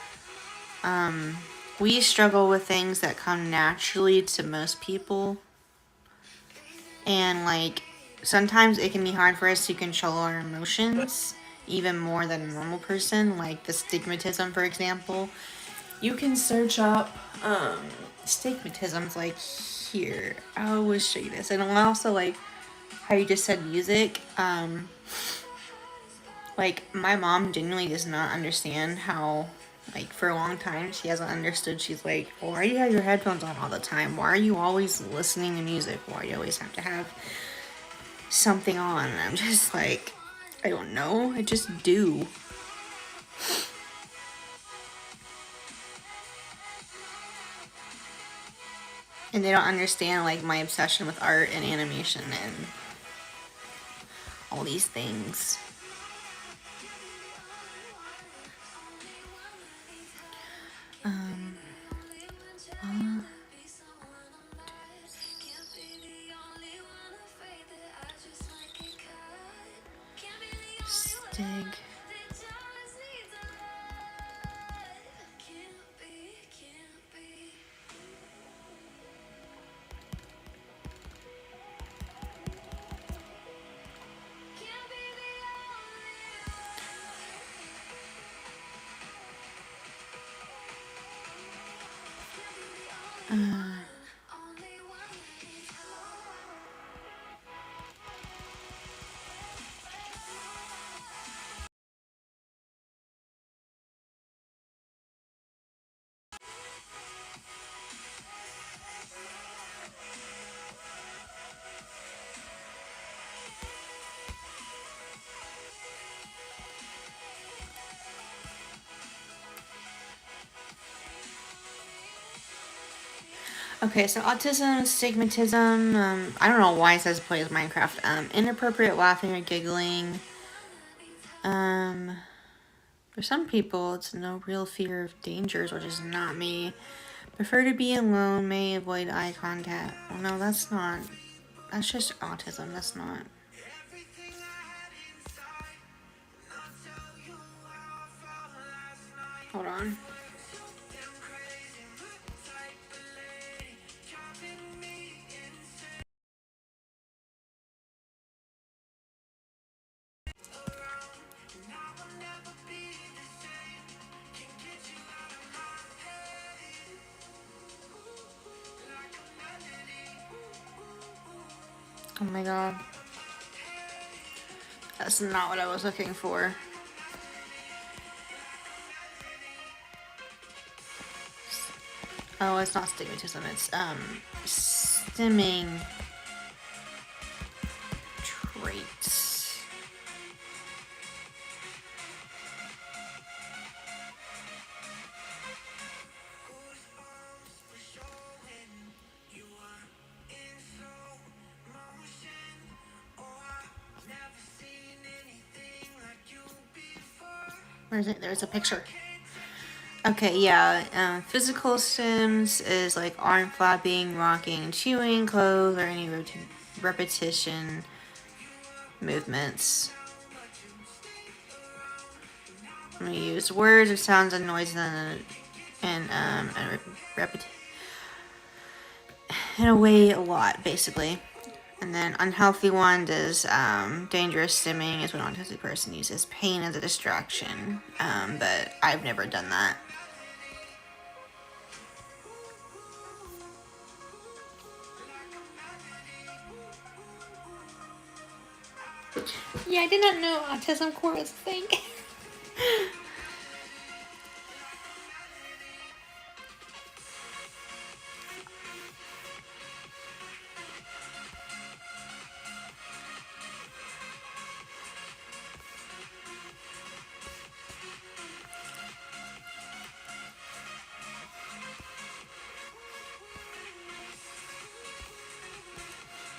we struggle with things that come naturally to most people. And like, sometimes it can be hard for us to control our emotions even more than a normal person, like the stigmatism, for example. You can search up stigmatisms like here. I always show you this. And also like how you just said music. Like my mom genuinely does not understand how, like, for a long time she hasn't understood. She's like, well, why do you have your headphones on all the time? Why are you always listening to music? Why do you always have to have something on? And I'm just like, I don't know. I just do. And they don't understand like my obsession with art and animation and all these things. Um, Stig. Okay, so autism, stigmatism, I don't know why it says play with Minecraft. Inappropriate laughing or giggling. For some people, it's no real fear of dangers, which is not me. Prefer to be alone, may avoid eye contact. Well, no, that's not. That's just autism. That's not. Hold on. Oh my god. That's not what I was looking for. Oh, it's not stigmatism. It's stimming traits. Where is it? There's a picture. Okay, yeah. Physical stims is like arm flapping, rocking, chewing, clothes, or any repetition movements. I'm gonna use words or sounds and noises and repetition in a way a lot, basically. And then unhealthy one is dangerous stimming is when an autistic person uses pain as a distraction. But I've never done that. Yeah, I did not know autism core was a thing.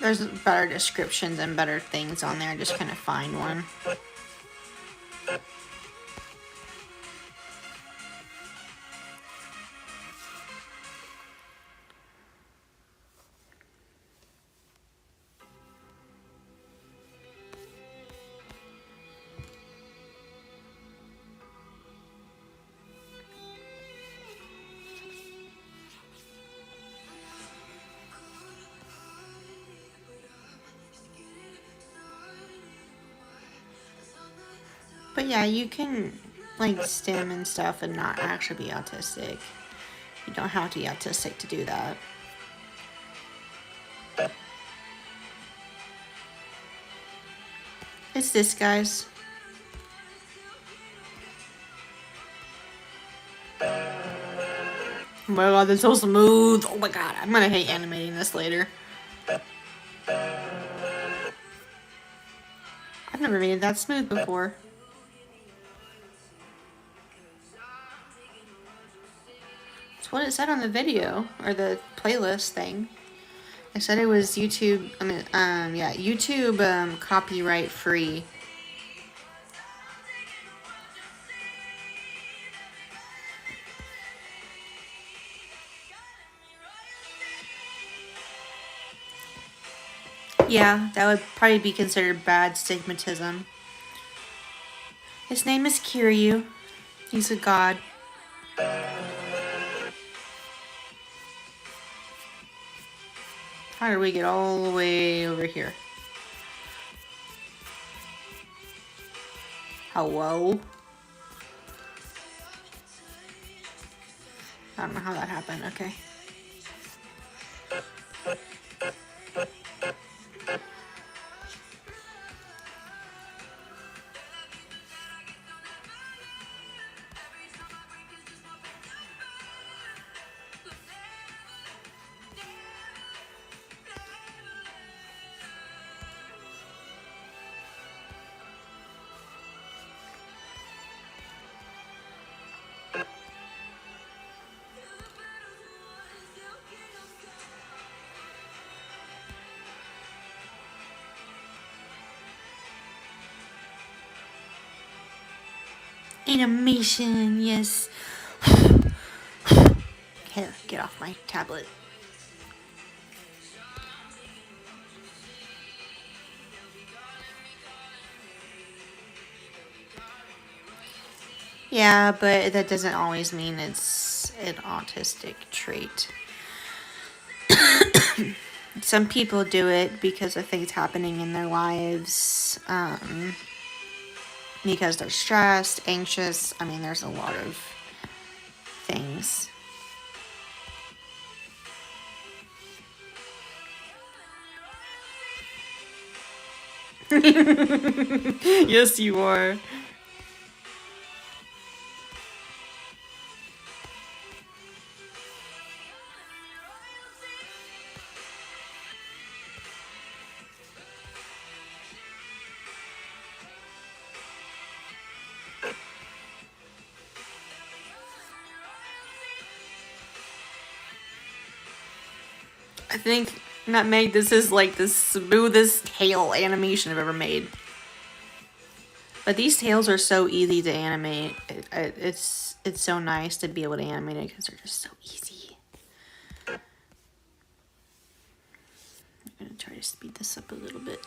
There's better descriptions and better things on there. Just kind of find one. But yeah, you can like stim and stuff and not actually be autistic. You don't have to be autistic to do that. It's this, guys. Oh my god, that's so smooth. Oh my god, I'm gonna hate animating this later. I've never made it that smooth before. That's what it said on the video, or the playlist thing. I said it was YouTube, YouTube copyright free. Yeah, that would probably be considered bad stigmatism. His name is Kiryu. He's a god. How do we get all the way over here? Hello? I don't know how that happened. Okay. Animation, yes. Here, get off my tablet. Yeah, but that doesn't always mean it's an autistic trait. Some people do it because of things happening in their lives, because they're stressed, anxious. I mean, there's a lot of things. Yes, you are. I think, Nutmeg, this is like the smoothest tail animation I've ever made. But these tails are so easy to animate. It's so nice to be able to animate it because they're just so easy. I'm going to try to speed this up a little bit.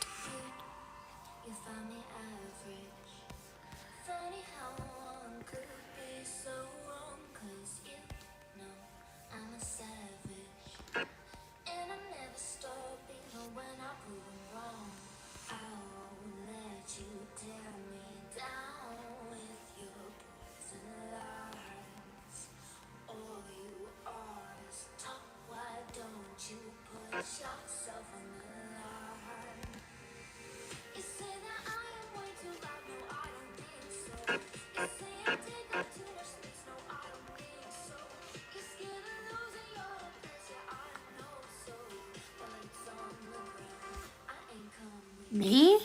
Me?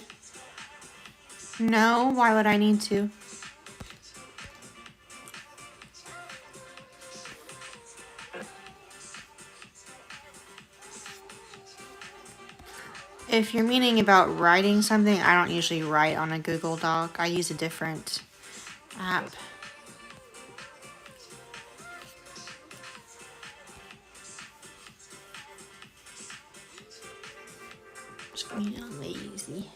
No, why would I need to? If you're meaning about writing something, I don't usually write on a Google Doc. I use a different app. Just being lazy.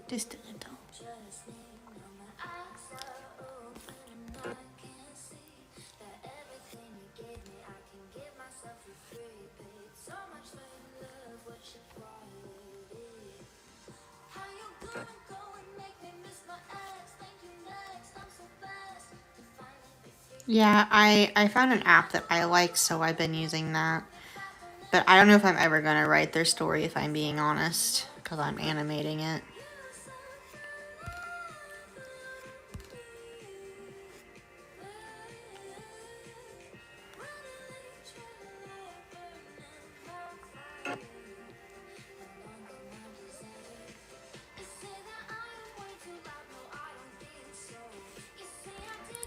Just a little. Yeah, I found an app that I like, so I've been using that. But I don't know if I'm ever going to write their story, if I'm being honest, because I'm animating it.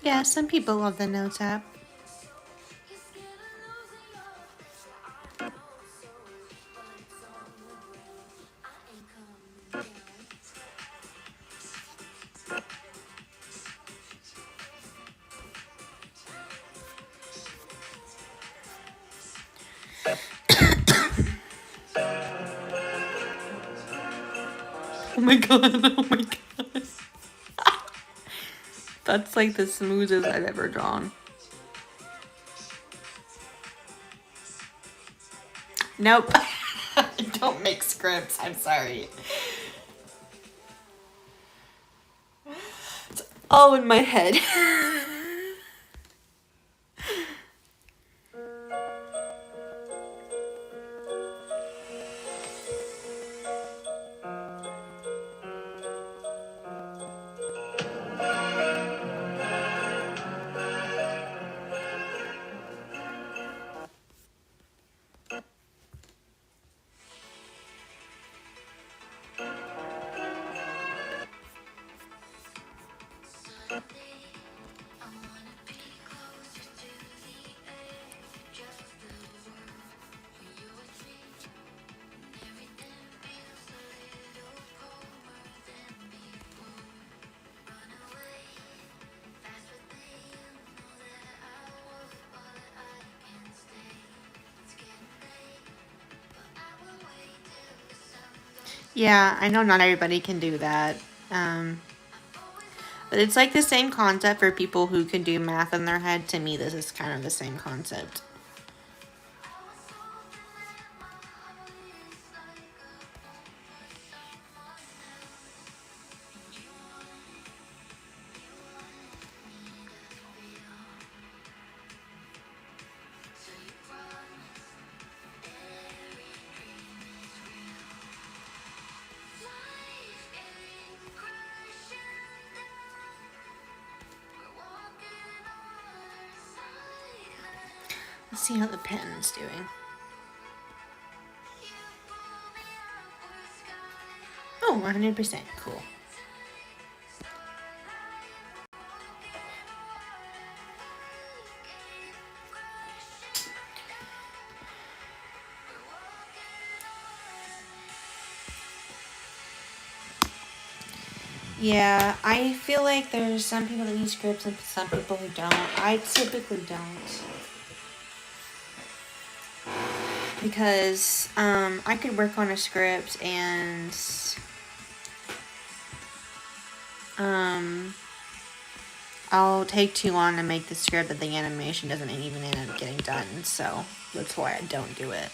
Yeah, some people love the Notes app. Oh my god, oh my god. That's like the smoothest I've ever drawn. Nope. Don't make scripts, I'm sorry. It's all in my head. Yeah, I know not everybody can do that. Um, but it's like the same concept for people who can do math in their head. To me, this is kind of the same concept. Let's see how the pen's doing. Oh, 100%. Cool. Yeah, I feel like there's some people that use scripts and some people who don't. I typically don't. Because I could work on a script and I'll take too long to make the script that the animation doesn't even end up getting done. So that's why I don't do it.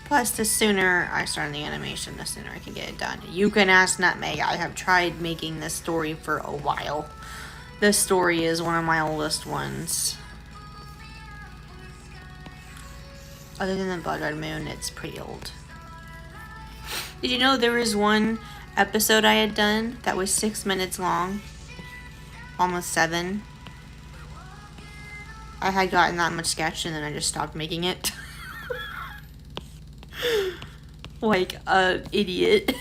Plus, the sooner I start the animation, the sooner I can get it done. You can ask Nutmeg. I have tried making this story for a while. This story is one of my oldest ones. Other than the Blood Red Moon, it's pretty old. Did you know there was one episode I had done that was 6 minutes long? Almost 7. I had gotten that much sketch and then I just stopped making it. Like a idiot.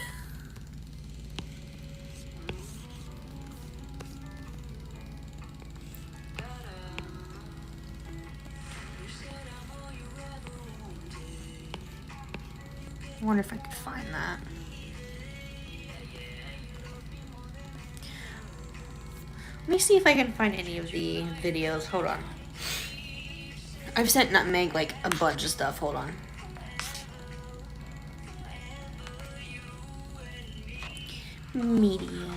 I wonder if I could find that. Let me see if I can find any of the videos. Hold on. I've sent Nutmeg like a bunch of stuff. Hold on. Media.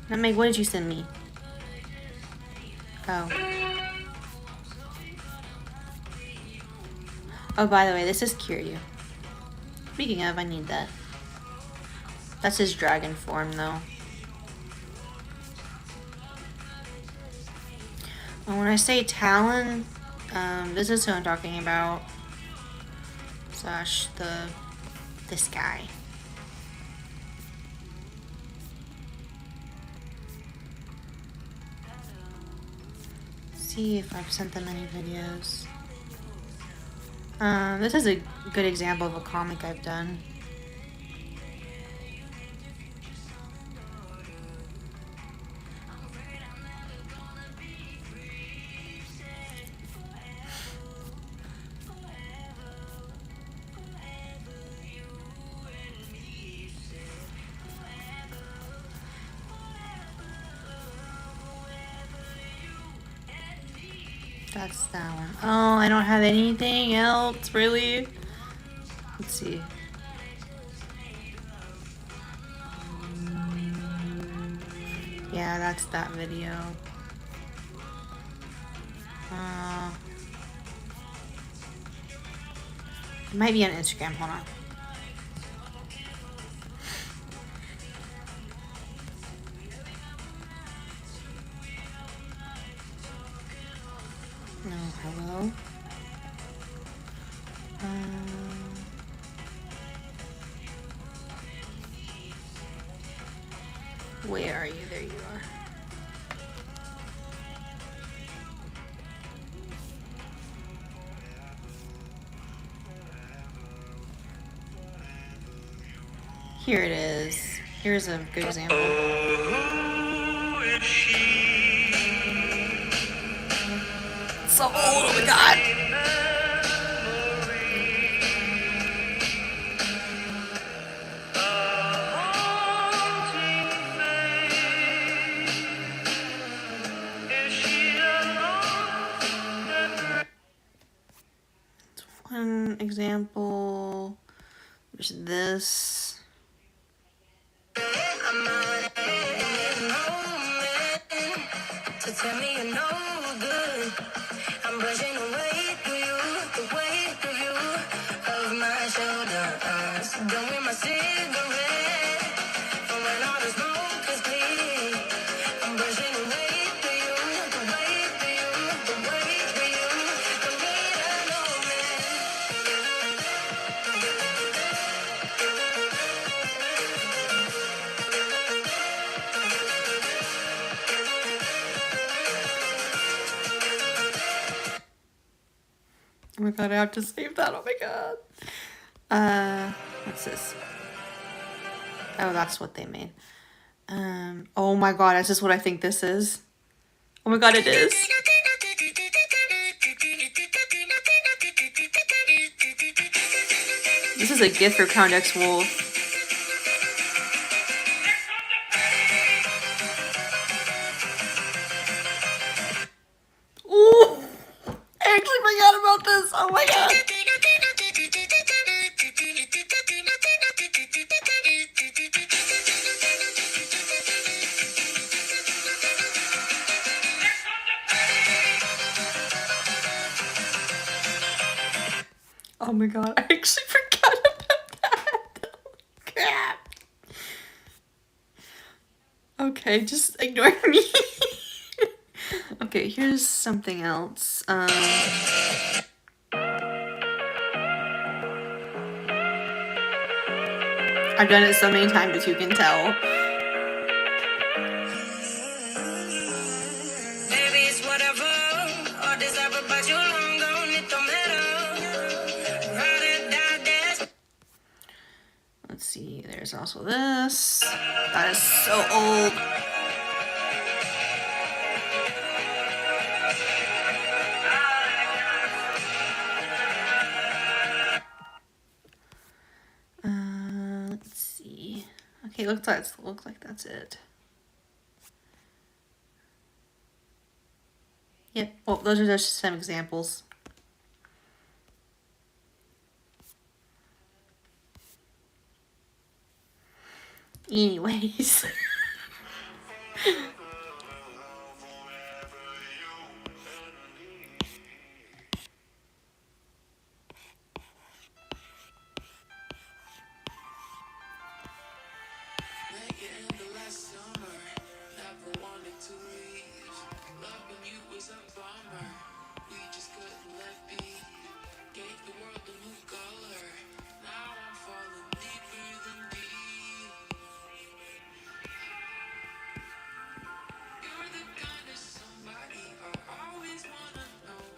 Nutmeg, what did you send me? Oh. Oh, by the way, this is Kiryu. Speaking of, I need that. That's his dragon form, though. And when I say Talon, this is who I'm talking about. Slash this guy. See if I've sent them any videos. This is a good example of a comic I've done. That's that one. Oh, I don't have anything else, really? Let's see. Yeah, that's that video. It might be on Instagram. Hold on. No, hello? Where are you? There you are. Here it is. Here's a good example. Oh, is she? So old, oh my god. One example. There's this. To tell me you're no good. I'm brushing away through you, the weight through you of my shoulders. Done with my cigarette, and when all the smoke is clear, I'm brushing away through you, the weight through you, the weight through you, the weight I know, man. Oh my god, I have to save that. Oh my god. What's this? Oh, that's what they made. Oh my god, is this what I think this is? Oh my god, it is. This is a gift for Count X Wolf. Ooh! I actually forgot about this. Oh my god. Oh my god, I actually forgot about that. Crap. Okay, just ignore me. Okay, here's something else. I've done it so many times as you can tell. Baby, it's whatever. All this ever but you long gone, it don't matter. Let's see, there's also this. That is so old. Let's see. Okay, looks like that's it. Yep. Well, those are just some examples. Anyways.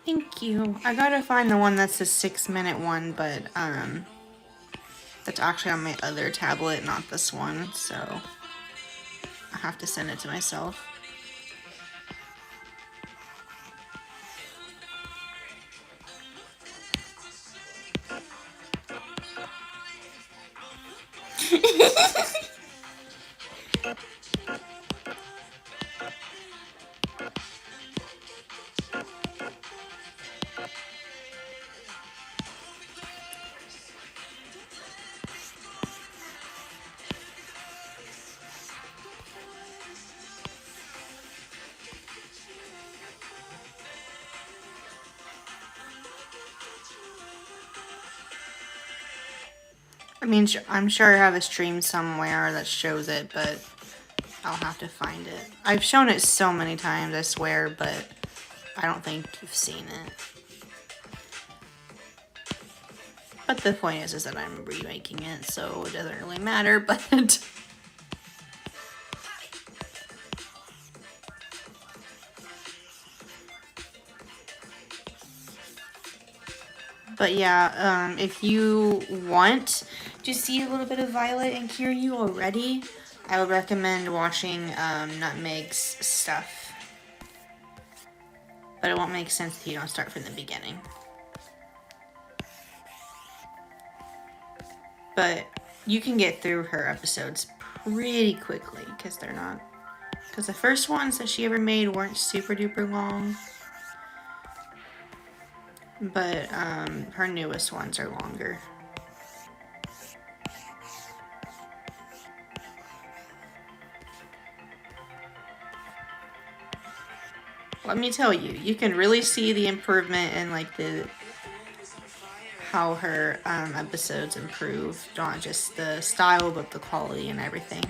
Thank you. I gotta find the one that's a 6-minute one, but that's actually on my other tablet, not this one, so I have to send it to myself. I mean, I'm sure I have a stream somewhere that shows it, but I'll have to find it. I've shown it so many times, I swear, but I don't think you've seen it. But the point is that I'm remaking it, so it doesn't really matter, but... But yeah, if you want to see a little bit of Violet and Kiryu already, I would recommend watching Nutmeg's stuff. But it won't make sense if you don't start from the beginning. But you can get through her episodes pretty quickly because they're not... Because the first ones that she ever made weren't super duper long. But her newest ones are longer. Let me tell you, you can really see the improvement in like how her episodes improve, not just the style but the quality and everything.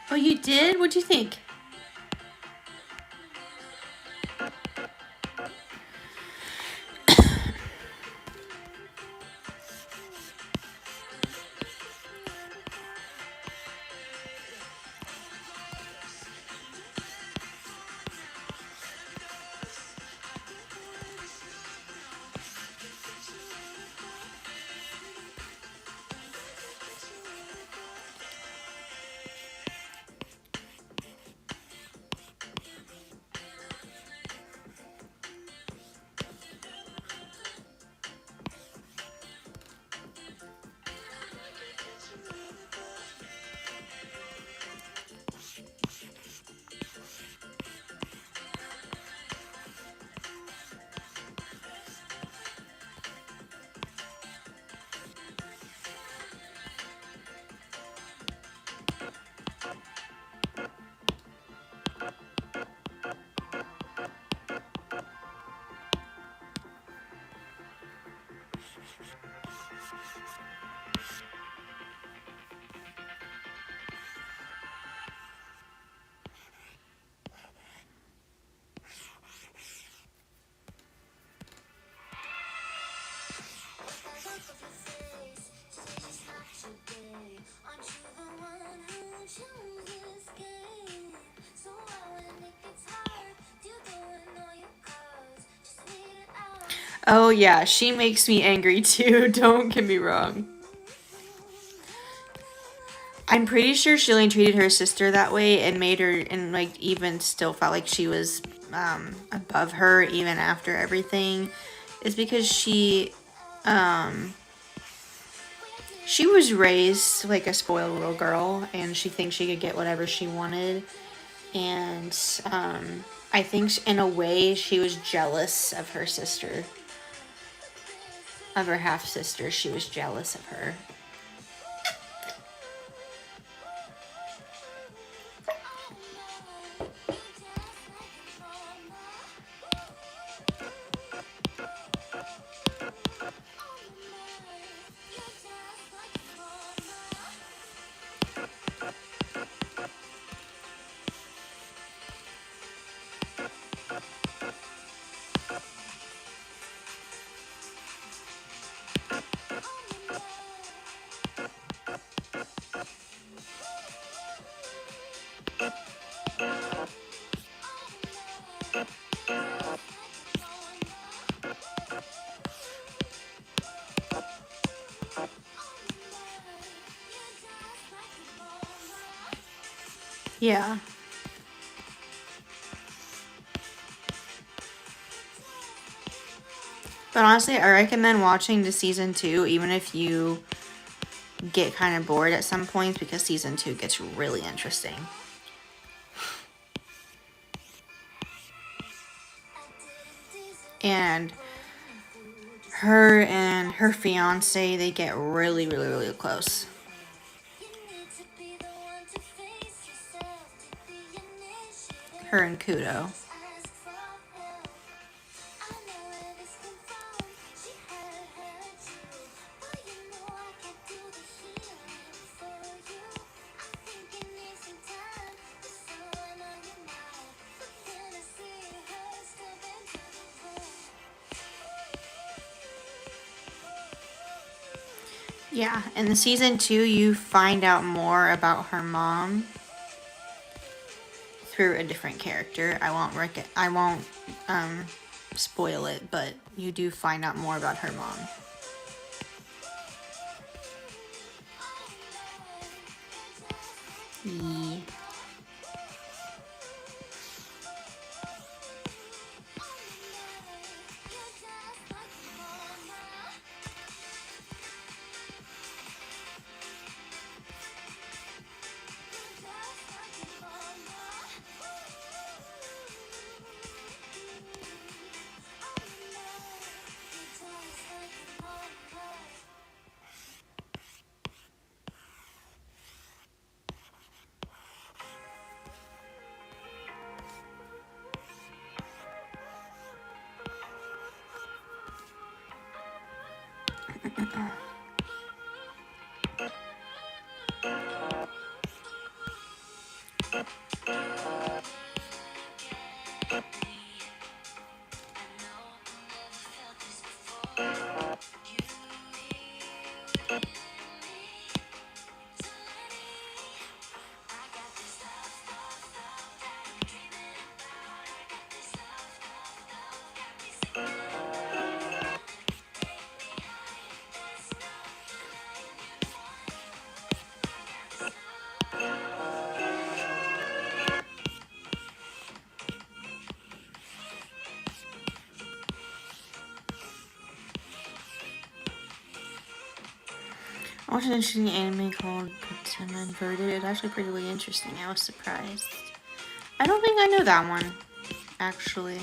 Oh, you did? What'd you think? Oh yeah, she makes me angry too, don't get me wrong. I'm pretty sure she only treated her sister that way and made her, and like even still felt like she was above her even after everything, is because she was raised like a spoiled little girl and she thinks she could get whatever she wanted. And I think in a way she was jealous of her sister. Of her half-sister, she was jealous of her. Yeah. But honestly, I recommend watching the season 2, even if you get kind of bored at some points, because season 2 gets really interesting. And her fiance, they get really, really, really close. Her and Kudo. Yeah, in the season 2, you find out more about her mom through a different character. I won't spoil it, but you do find out more about her mom. Yeah. I watched an interesting anime called Pretend Inverted. It's actually pretty really interesting. I was surprised. I don't think I know that one, actually.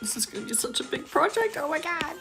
This is gonna be such a big project. Oh my god.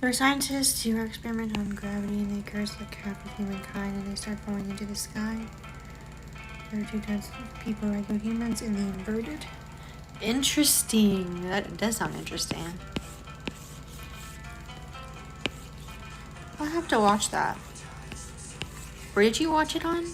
There are scientists who are experimenting on gravity and they curse like half of humankind and they start falling into the sky. There are two types of people, regular humans and the inverted. Interesting. That does sound interesting. I'll have to watch that. Where did you watch it on?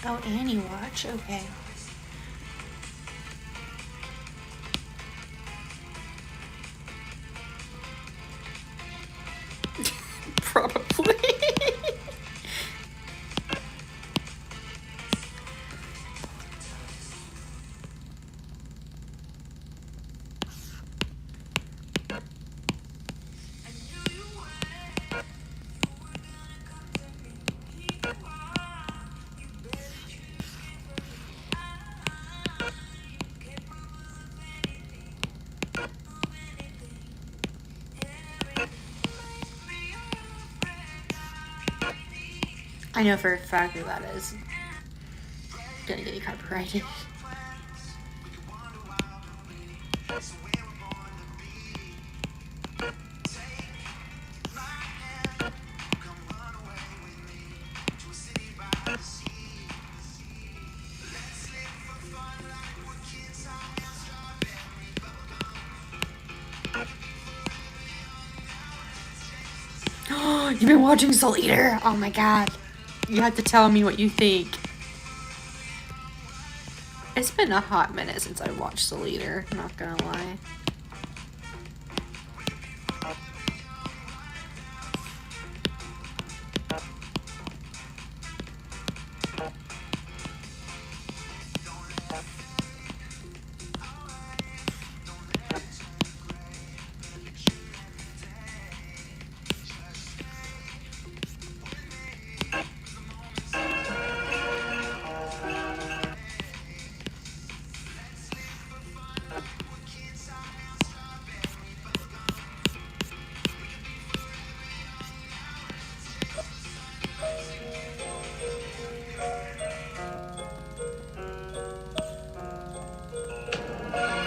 Oh, Annie watch. Okay. Probably. I know for a fact that is gonna get you copyrighted. You've been watching Soul Eater? Oh my god. You have to tell me what you think. It's been a hot minute since I watched Soul Eater, not gonna lie.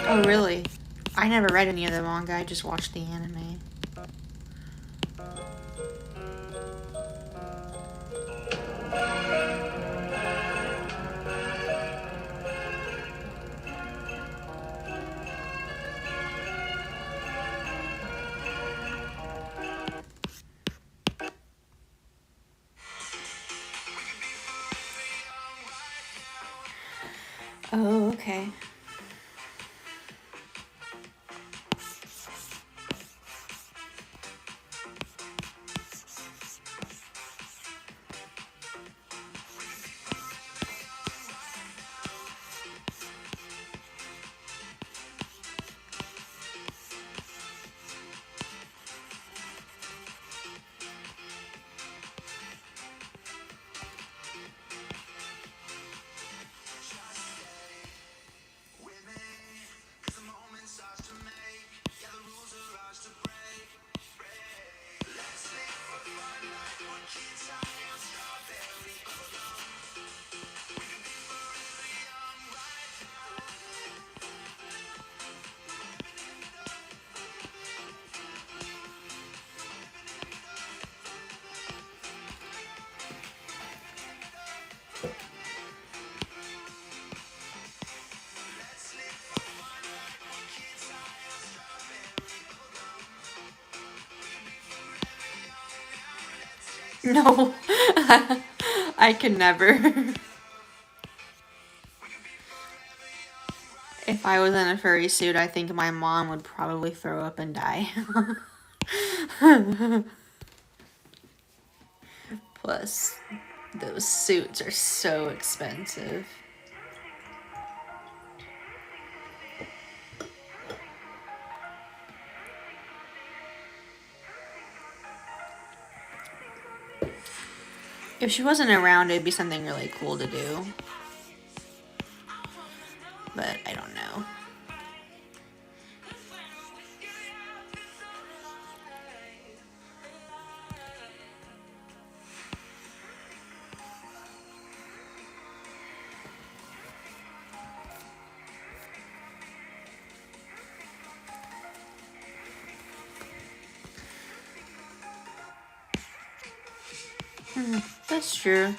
Oh, really? I never read any of the manga, I just watched the anime. Oh, okay. No, I can never. If I was in a furry suit, I think my mom would probably throw up and die. Plus, Those suits are so expensive. If she wasn't around, it'd be something really cool to do. But I don't know. That's true.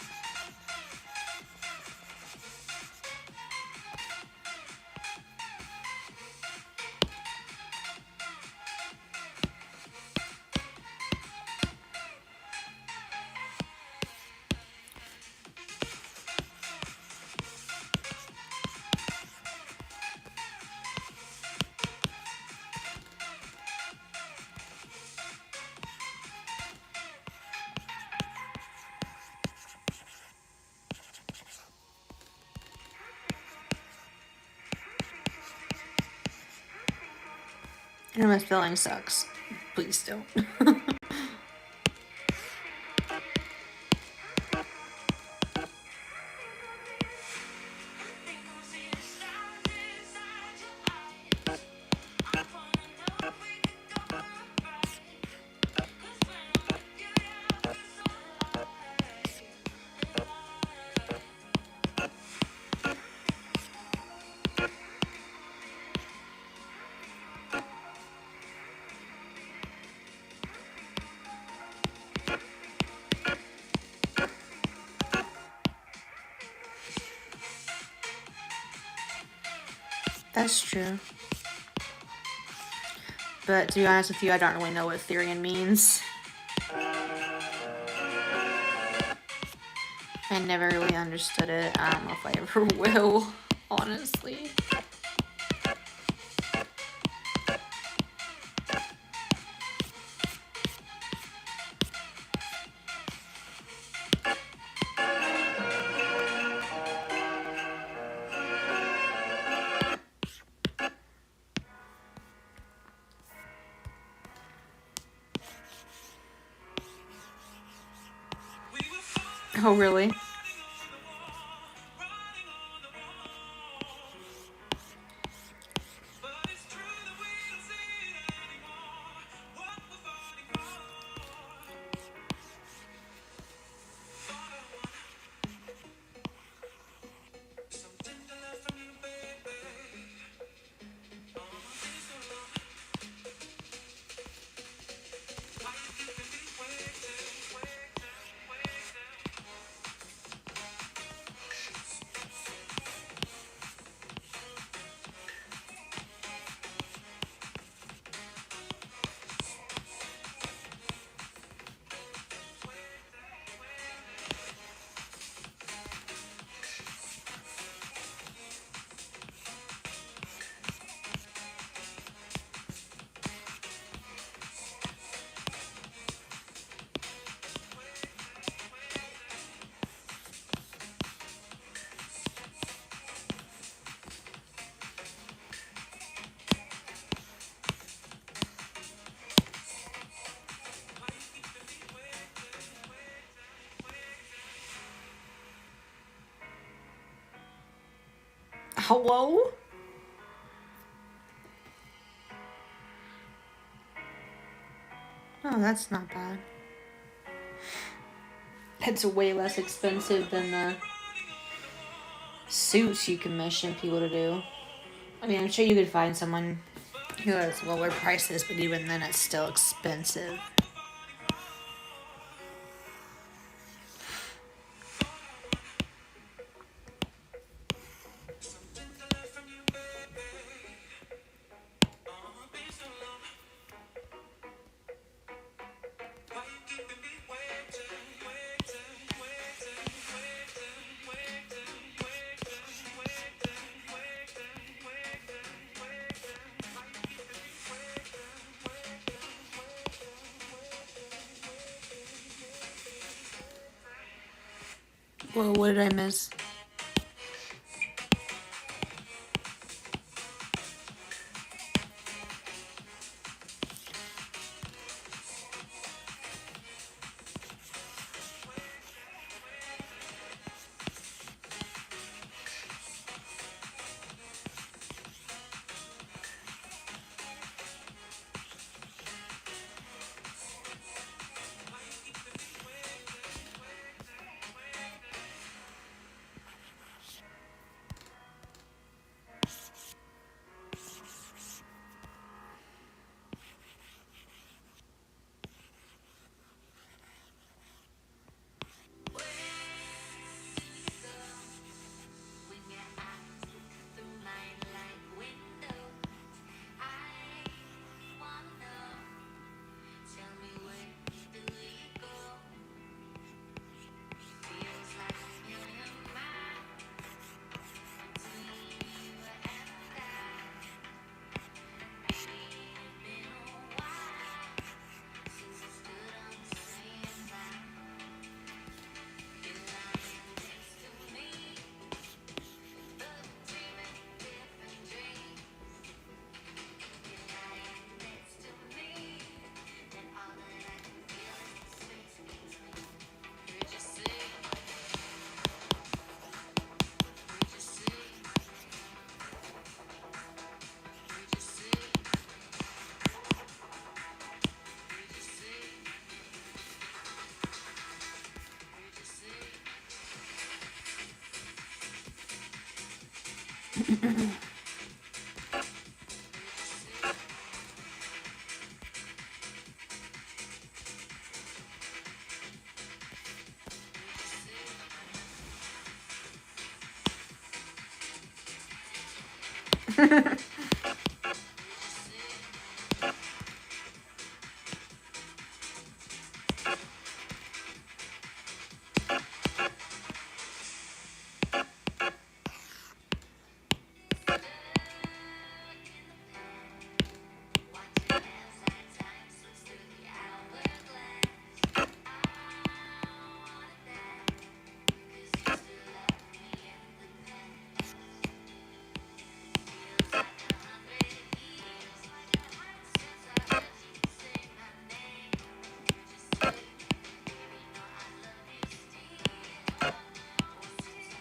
And my spelling sucks. Please don't. That's true. But to be honest with you, I don't really know what Therian means. I never really understood it. I don't know if I ever will, honestly. Oh, really? Hello? Oh, that's not bad. It's way less expensive than the suits you commission people to do. I mean, I'm sure you could find someone who has lower prices, but even then it's still expensive. Whoa, what did I miss?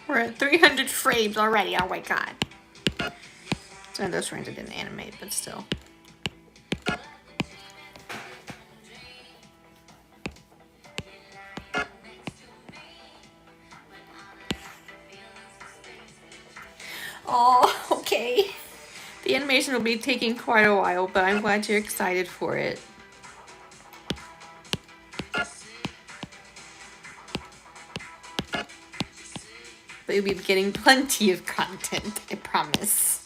We're at 300 frames already. Oh my god. It's one of those frames I didn't animate, but still. Oh, okay. The animation will be taking quite a while, but I'm glad you're excited for it. But you'll be getting plenty of content, I promise.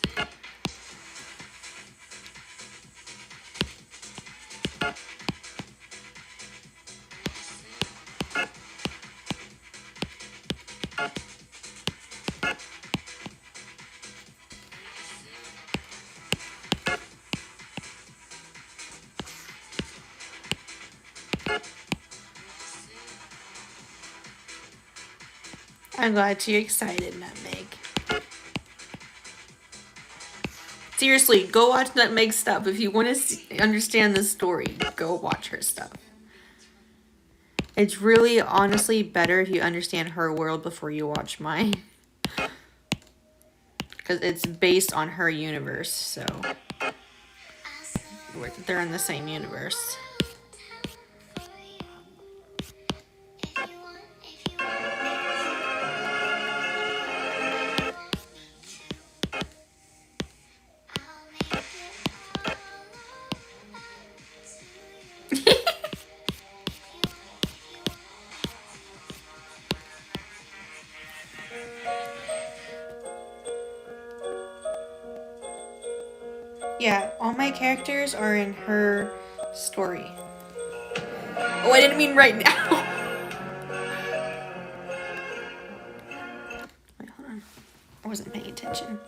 I'm glad you're excited, Nutmeg. Seriously, go watch Nutmeg's stuff. If you want to understand the story, go watch her stuff. It's really, honestly, better if you understand her world before you watch mine. Because it's based on her universe, so they're in the same universe. Yeah, all my characters are in her story. Oh, I didn't mean right now. Wait, hold on. I wasn't paying attention.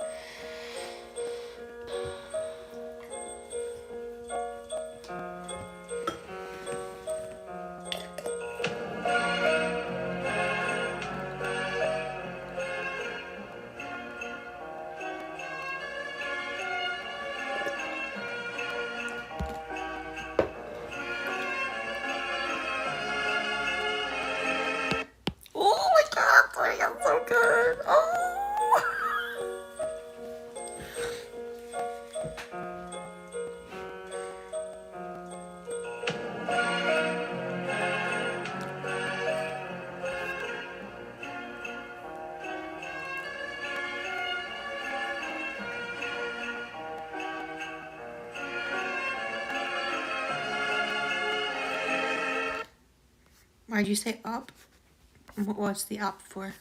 Why'd you say up? What's the up for?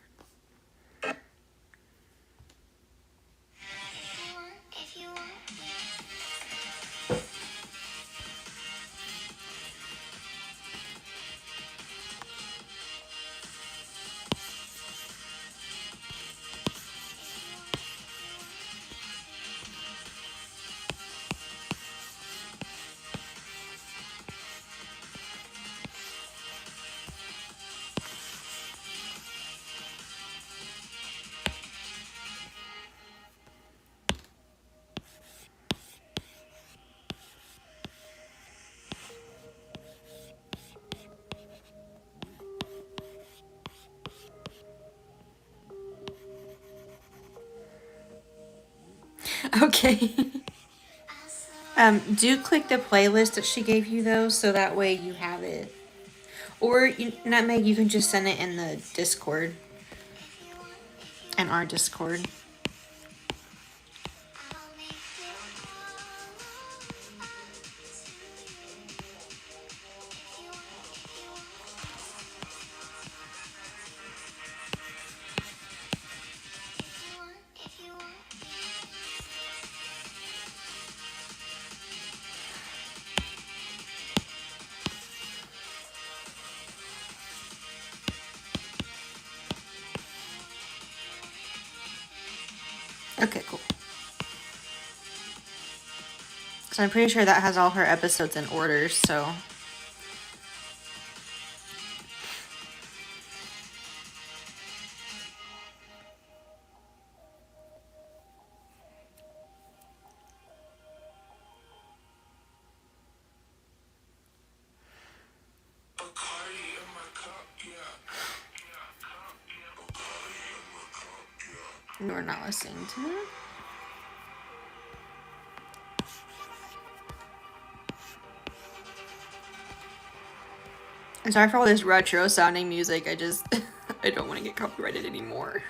Okay. Do click the playlist that she gave you though, so that way you have it. Or, Nutmeg, you can just send it in the Discord. In our Discord. Okay, cool. So I'm pretty sure that has all her episodes in order, so... You're not listening to me? I'm sorry for all this retro sounding music, I just... I don't want to get copyrighted anymore.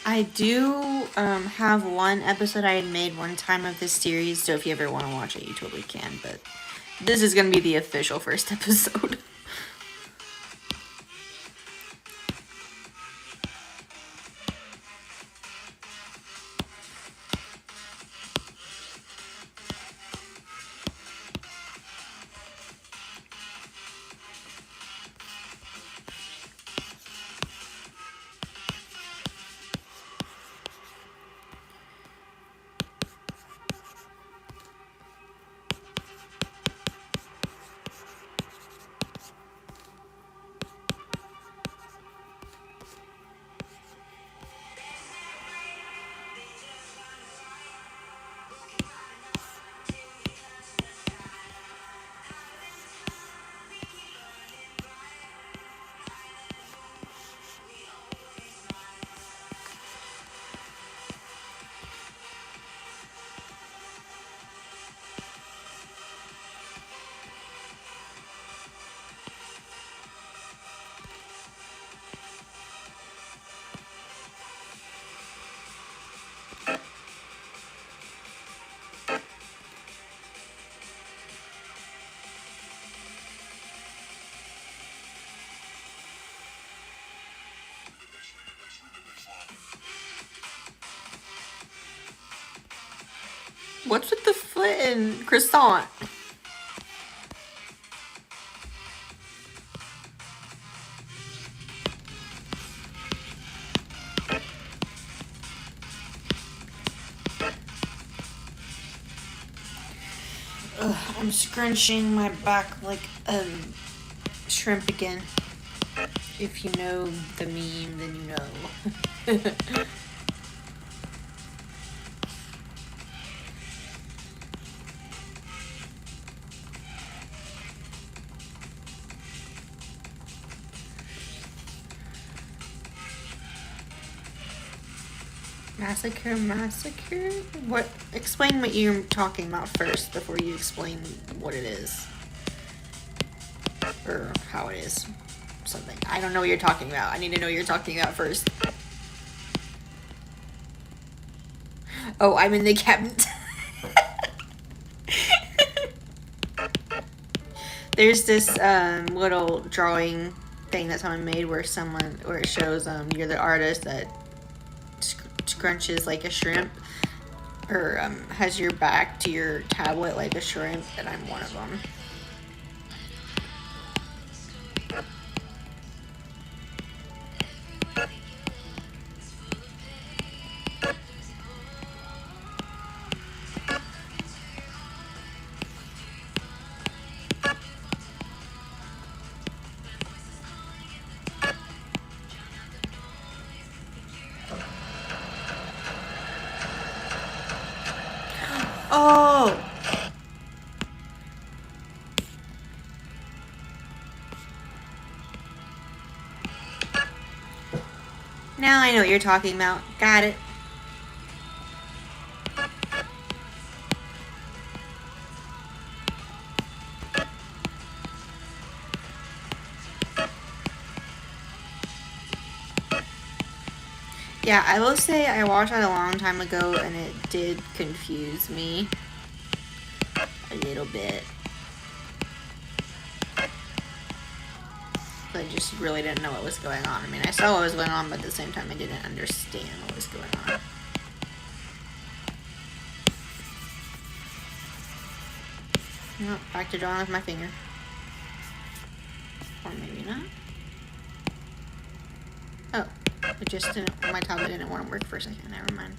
I do have one episode I had made one time of this series, so if you ever want to watch it, you totally can, but this is going to be the official first episode. What's with the foot and croissant? Ugh, I'm scrunching my back like a shrimp again. If you know the meme, then you know. Massacre, massacre? What? Explain what you're talking about first before you explain what it is. Or how it is. Something. I don't know what you're talking about. I need to know what you're talking about first. Oh, I'm in the cabinet. There's this little drawing thing that someone made where it shows you're the artist that scrunches like a shrimp, or has your back to your tablet like a shrimp, and I'm one of them. Oh! Now I know what you're talking about. Got it. Yeah, I will say I watched that a long time ago and it did confuse me a little bit. I just really didn't know what was going on. I mean, I saw what was going on, but at the same time I didn't understand what was going on. No, back to drawing with my finger. Or maybe not. Oh, it just didn't, my tablet didn't want to work for a second. Never mind.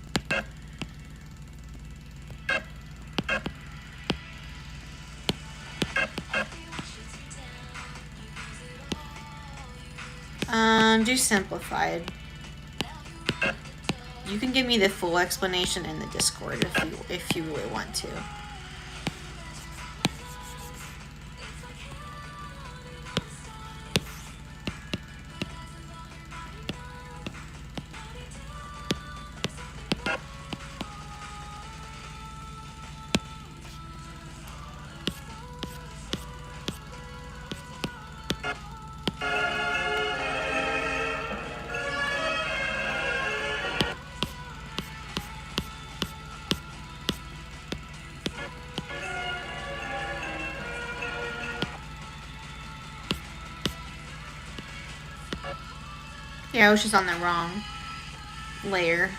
Do simplified. You can give me the full explanation in the Discord if you really want to. Yeah, I was just on the wrong layer.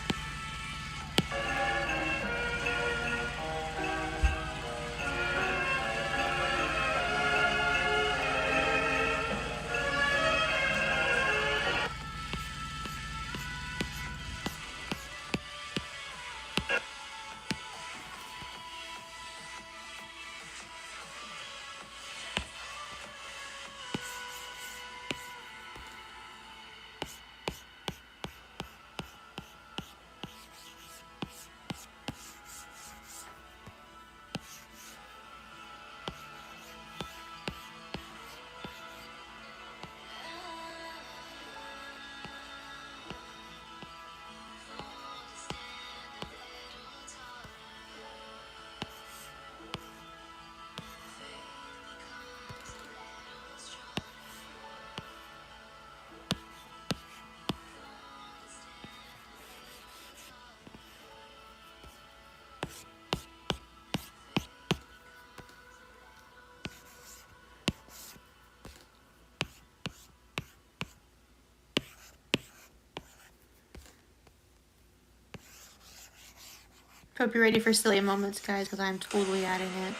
Hope you're ready for silly moments, guys, because I'm totally adding it.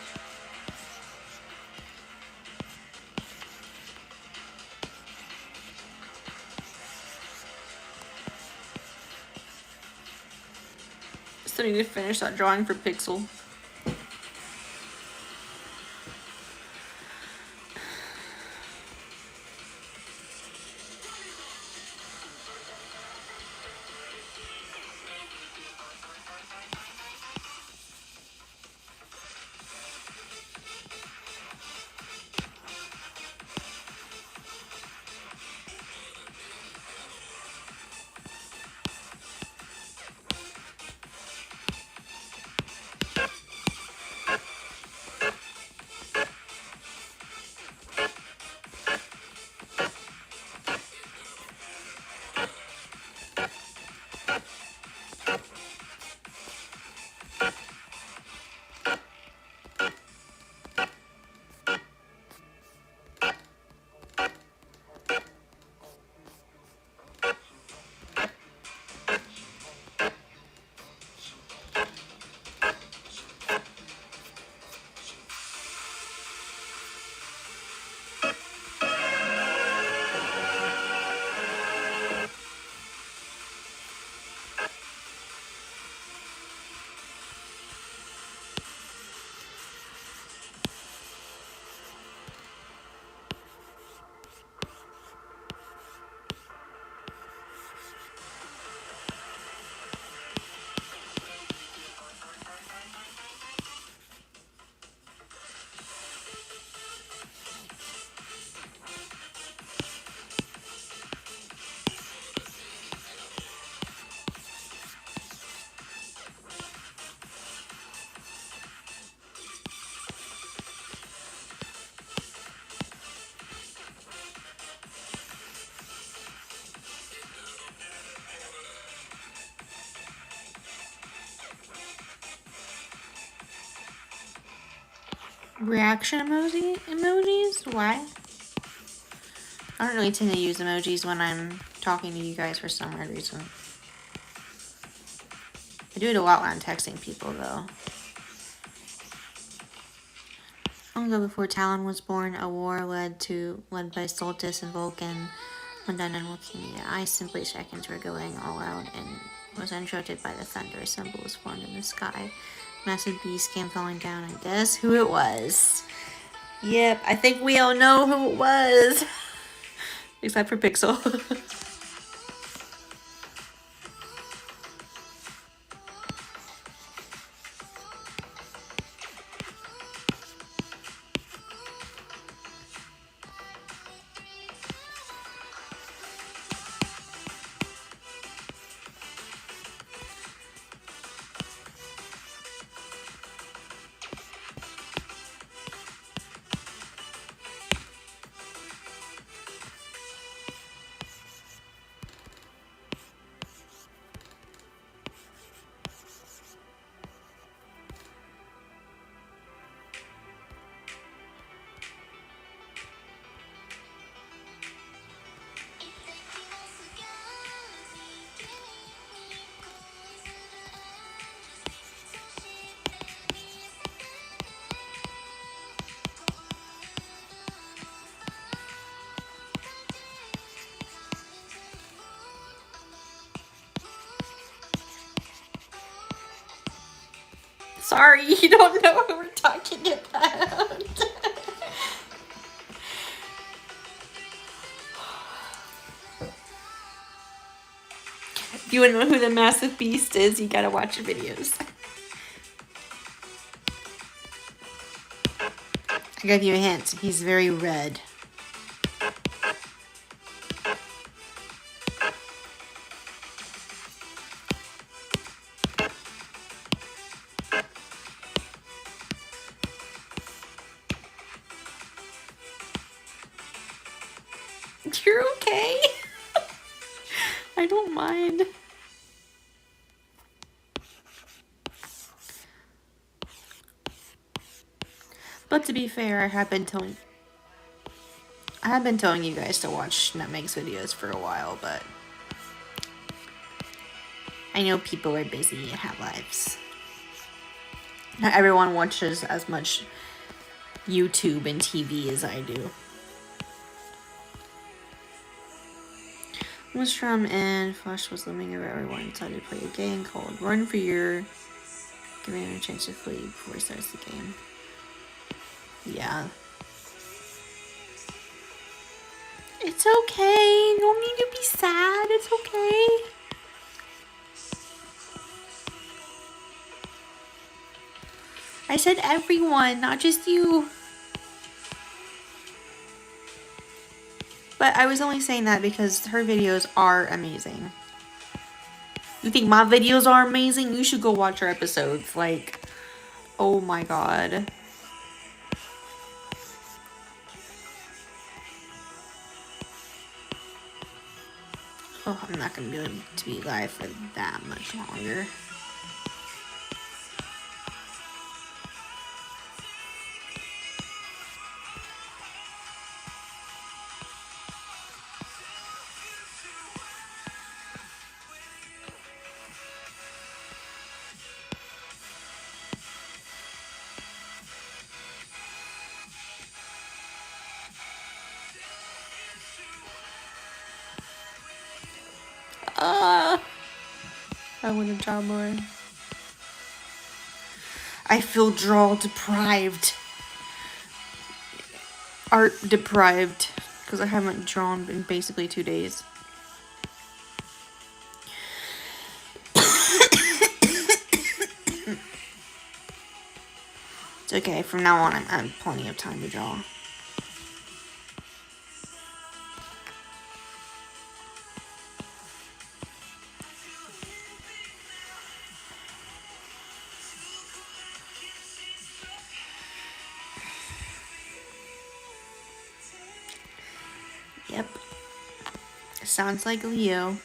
Still need to finish that drawing for Pixel. Reaction emojis? Why? I don't really tend to use emojis when I'm talking to you guys for some weird reason. I do it a lot when I'm texting people, though. Long ago, before Talon was born, a war led by Soltis and Vulcan went down in Volcania. Ice and blade seconds were going all out and was interrupted by the thunder. A symbol was formed in the sky. Massive beast came falling down, and guess who it was? Yep, I think we all know who it was. Except for Pixel. Sorry, you don't know who we're talking about. If you want to know who the massive beast is, you gotta watch the videos. I gave you a hint. He's very red. You're okay. I don't mind. But to be fair, I have been telling you guys to watch Nutmeg's videos for a while, but I know people are busy and have lives. Not everyone watches as much YouTube and TV as I do. Lindstrom and Flash was looming over everyone, decided to play a game called Run for Your... Giving him a chance to flee before he starts the game. Yeah. It's okay. No need to be sad. It's okay. I said everyone, not just you. But I was only saying that because her videos are amazing. You think my videos are amazing? You should go watch her episodes. Like, oh my god. Oh, I'm not going to be able to be live for that much longer. I want to draw more. I feel draw deprived. Art deprived. Because I haven't drawn in basically 2 days. It's okay. From now on, I have plenty of time to draw. Yep. Sounds like Leo.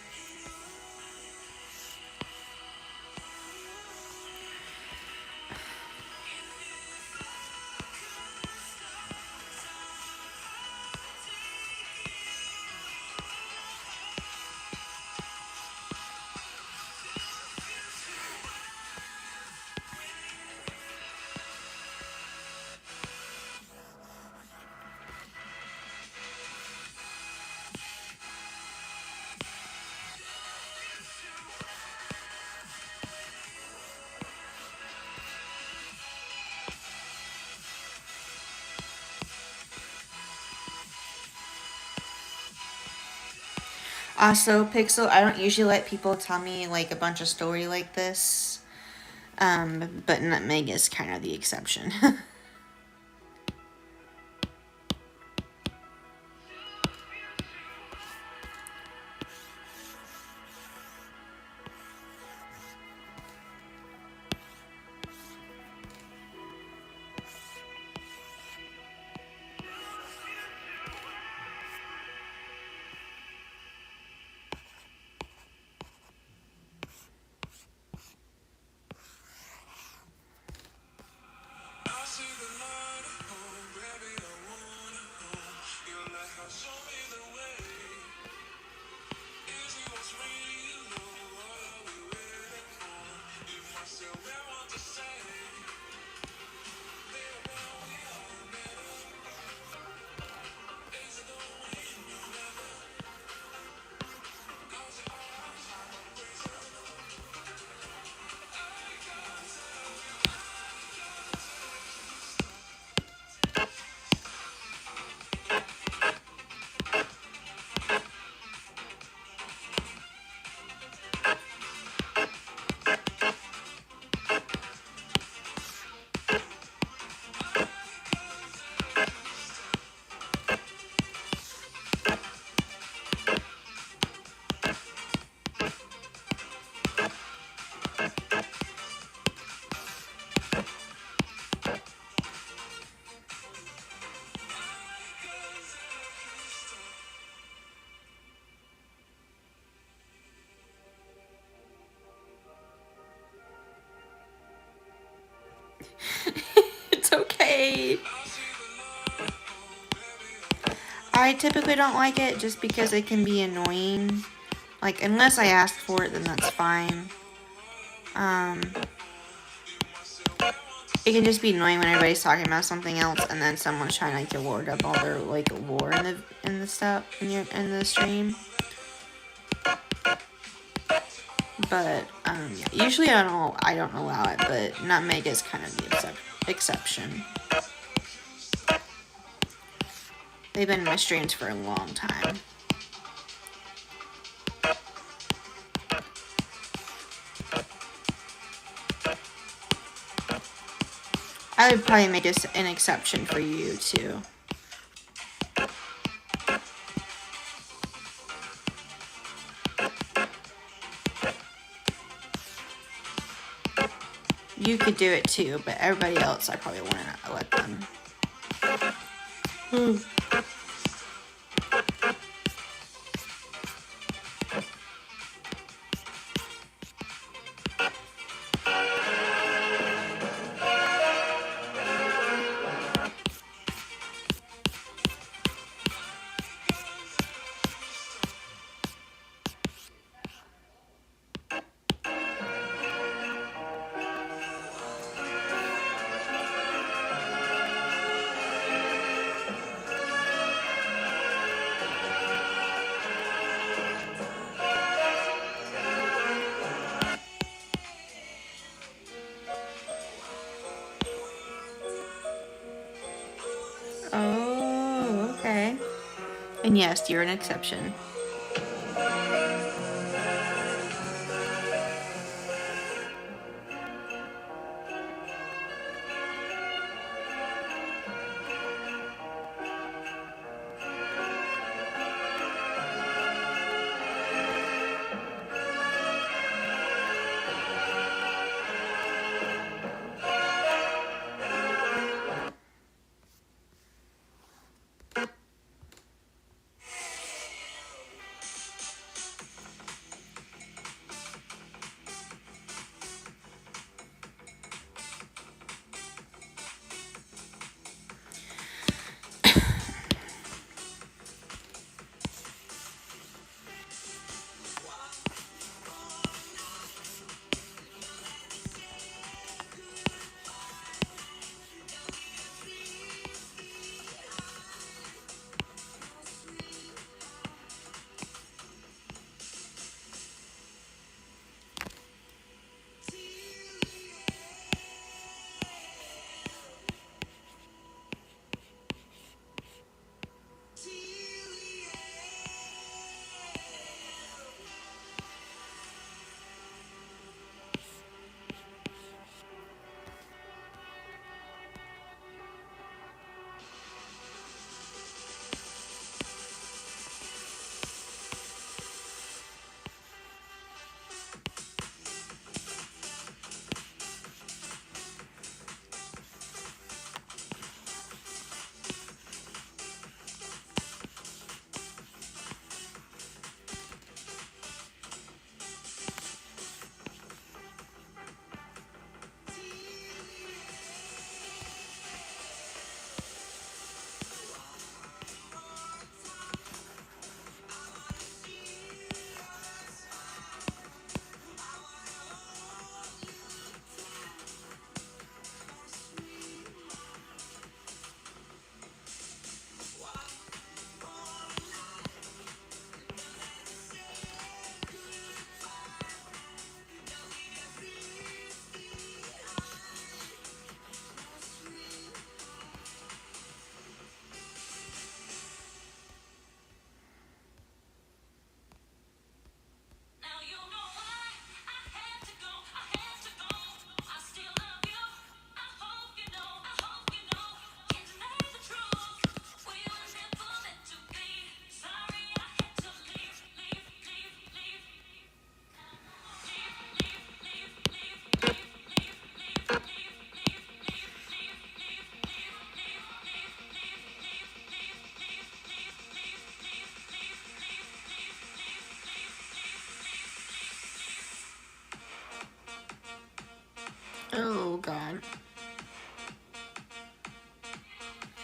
Also, Pixel, I don't usually let people tell me like a bunch of story like this. But Nutmeg is kind of the exception. It's okay. I typically don't like it just because it can be annoying. Like, unless I ask for it, then that's fine. It can just be annoying when everybody's talking about something else and then someone's trying to like to word up all their like lore in the stuff in the stream. But yeah, usually I don't allow it, but Nutmeg is kind of the exception. They've been in my streams for a long time. I would probably make an exception for you too. You could do it too, but everybody else, I probably wouldn't let them. Oh, okay. And yes, you're an exception.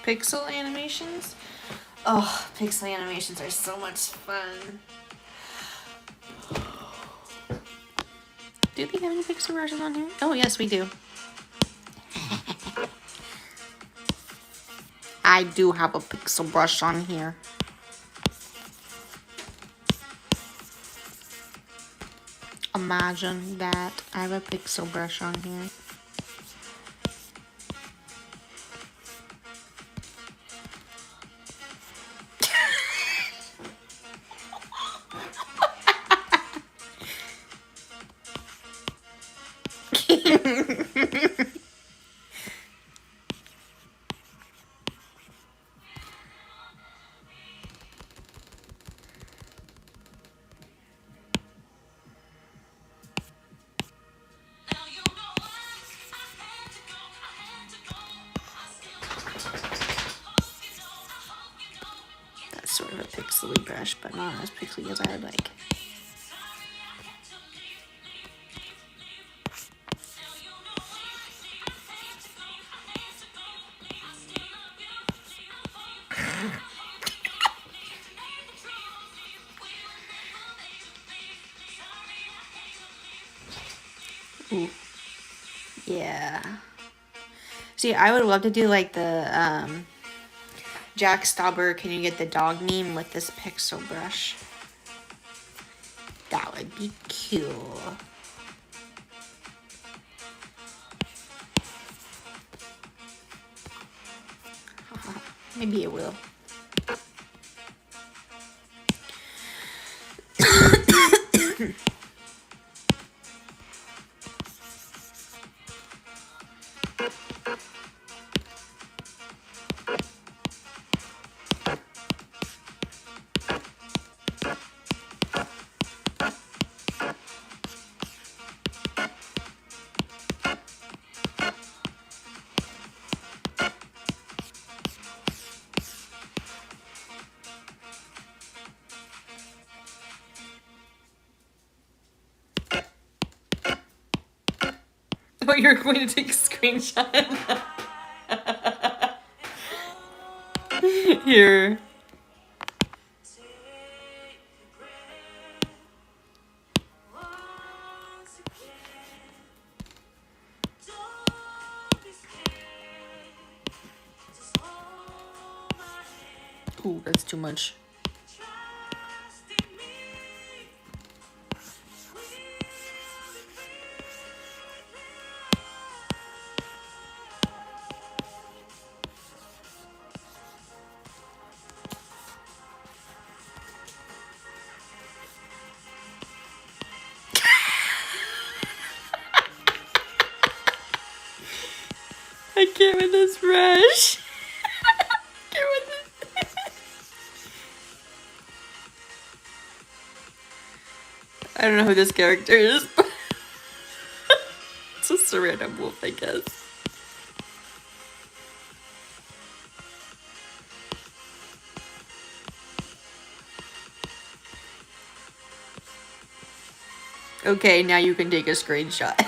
Pixel animations? Oh, pixel animations are so much fun. Do we have any pixel brushes on here? Oh, yes, we do. I do have a pixel brush on here. Imagine that. I have a pixel brush on here. That's sort of a pixely brush, but not as pixely as I would like. Ooh. Yeah. See, I would love to do like the Jack Stauber, can you get the dog meme with this pixel brush? That would be cool. Maybe it will. Oh, you're going to take a screenshot. Here. Ooh, that's too much. I can't with this brush. I can't with this. I don't know who this character is. It's just a random wolf, I guess. Okay, now you can take a screenshot.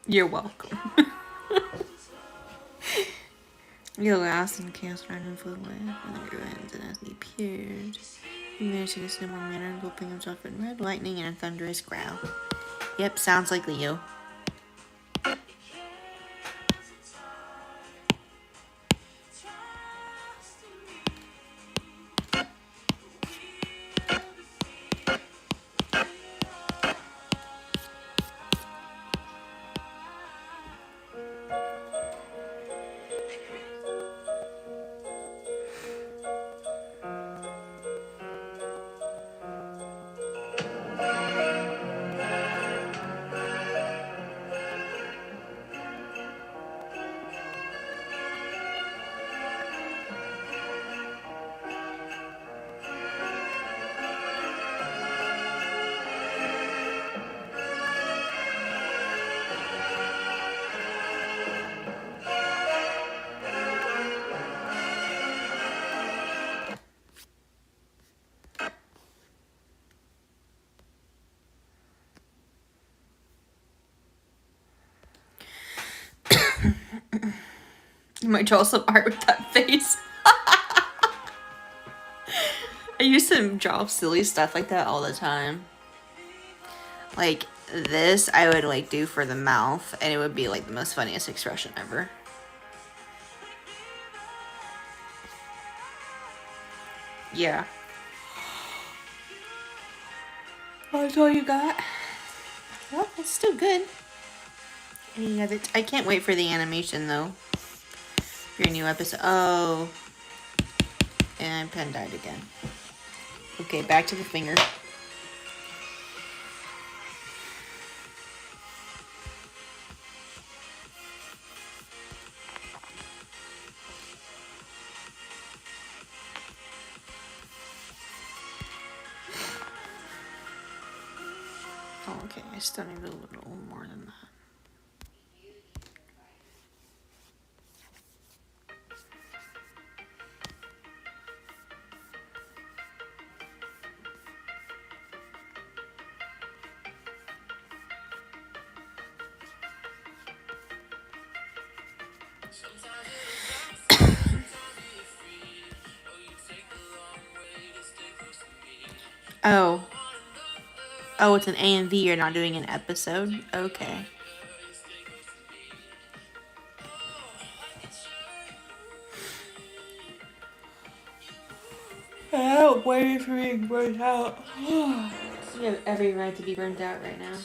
You're welcome. You're last in chaos random full away from the ruins, and as he appeared, he managed to get no more manner, engulfing himself in red lightning and a thunderous growl. Yep, sounds like Leo. might draw some art with that face. I used to draw silly stuff like that all the time. Like this, I would like do for the mouth, and it would be like the most funniest expression ever. Yeah. That's all you got? Well, it's still good. Any other? I can't wait for the animation though. For your new episode. Oh. And pen died again. Okay, back to the finger. Oh, okay, I still need a little more than that. Oh. Oh, it's an A and V. You're not doing an episode? Okay. Oh, waiting for being burnt out. You have every right to be burnt out right now.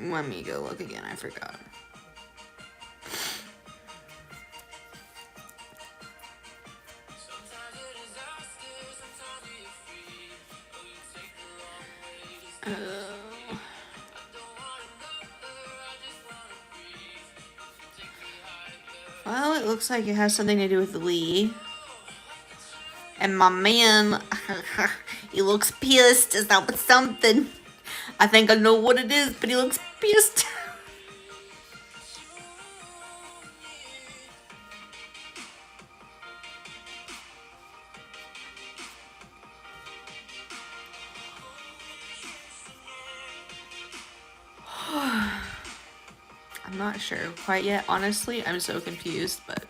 Let me go look again. I forgot. Well, it looks like it has something to do with Lee. And my man, he looks pissed. Is that with something? I think I know what it is, but he looks pissed. I'm not sure quite yet. Honestly, I'm so confused, but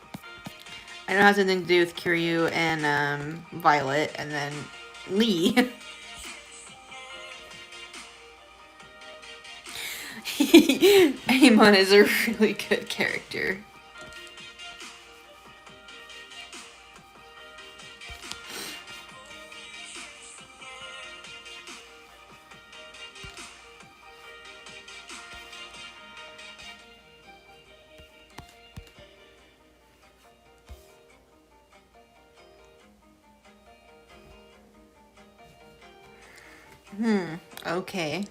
I know it has something to do with Kiryu and Violet, and then Lee. Amon is a really good character. Okay.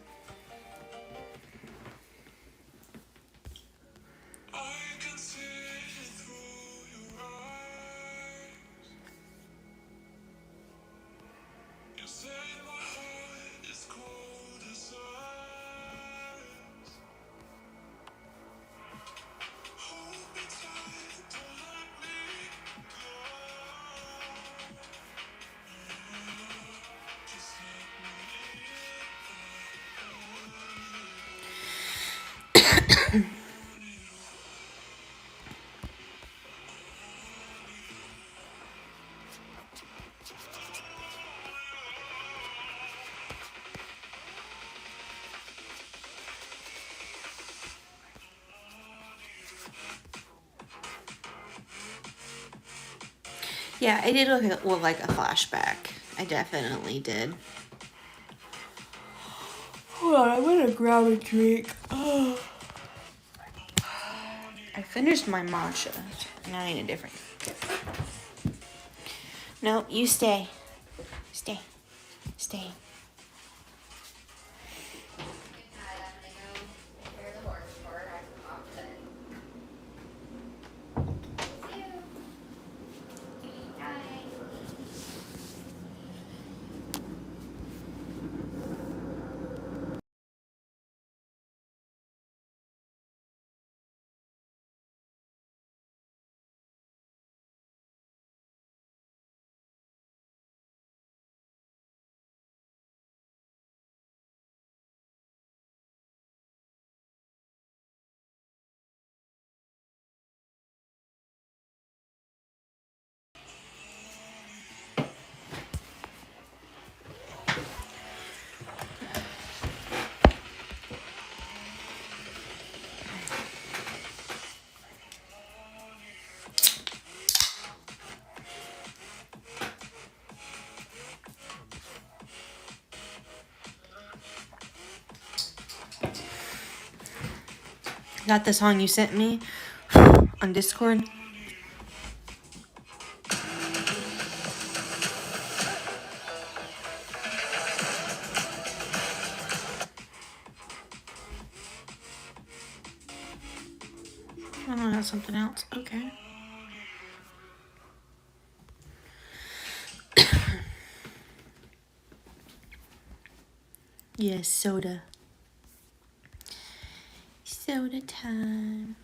Yeah, I did look like a flashback. I definitely did. Hold on, I'm gonna grab a drink. I finished my matcha. Now I need a different. No, you stay. Stay. Stay. Got the song you sent me on Discord? I don't know, that's something else. Okay. Yes, soda. Soda time.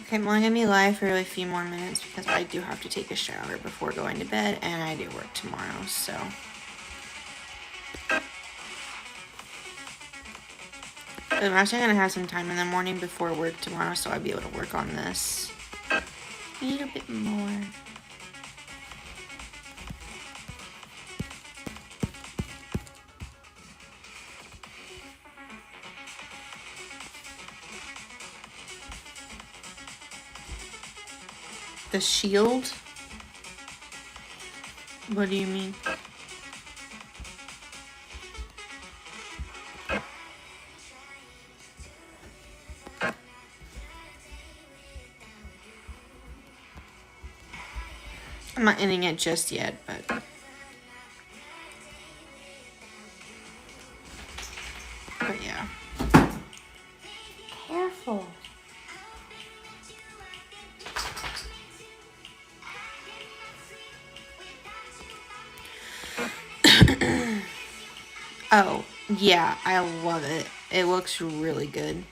Okay, I'm only gonna be live for a few more minutes because I do have to take a shower before going to bed and I do work tomorrow, so. But I'm actually gonna have some time in the morning before work tomorrow, so I'll be able to work on this a little bit more. The shield? What do you mean? I'm not ending it just yet, but yeah. Careful. Oh, yeah, I love it. It looks really good.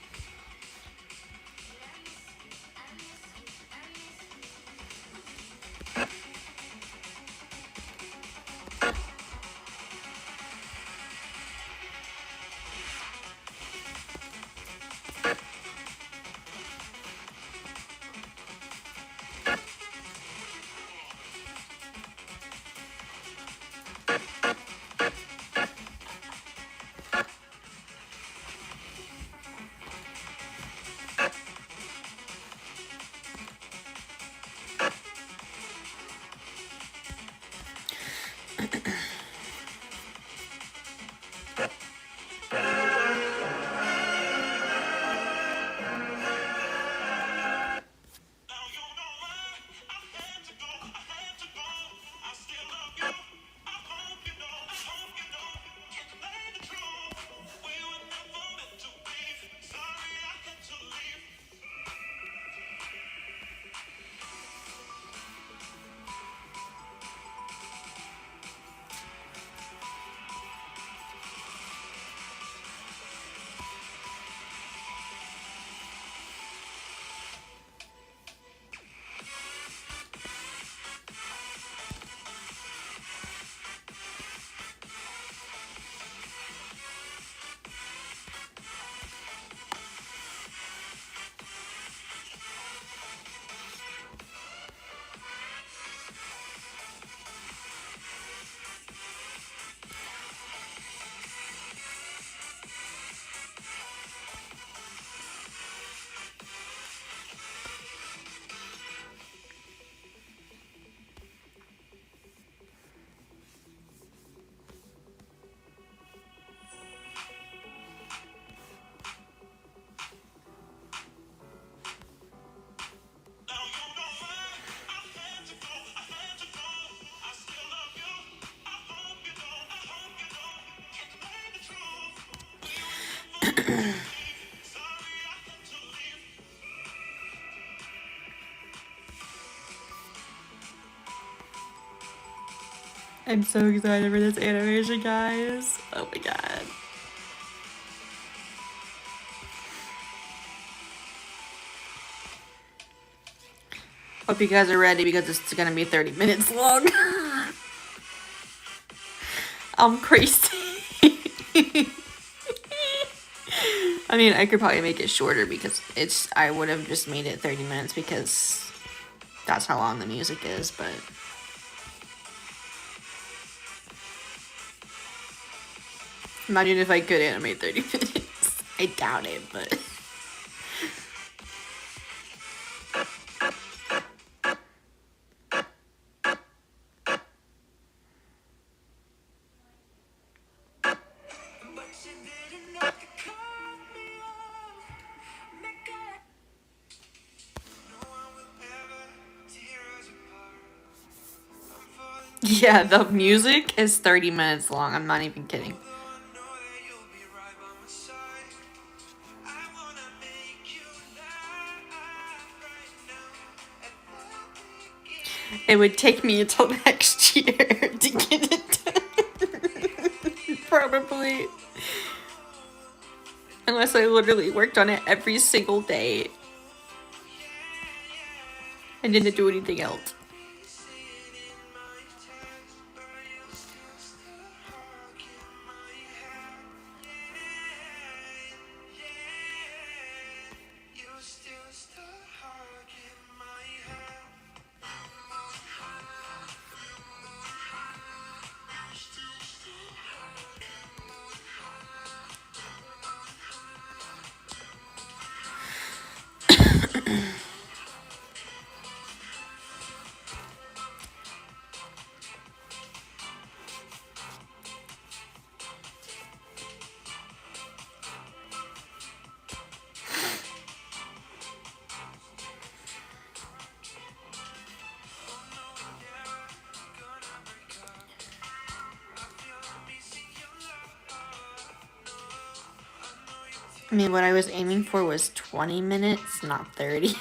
I'm so excited for this animation, guys. Oh my god. Hope you guys are ready because it's gonna be 30 minutes long. I'm crazy. I mean, I could probably make it shorter because I would have just made it 30 minutes because that's how long the music is, but imagine if I could animate 30 minutes. I doubt it, but yeah, the music is 30 minutes long. I'm not even kidding. It would take me until next year to get it done. Probably. Unless I literally worked on it every single day and didn't do anything else. I mean, what I was aiming for was 20 minutes, not 30.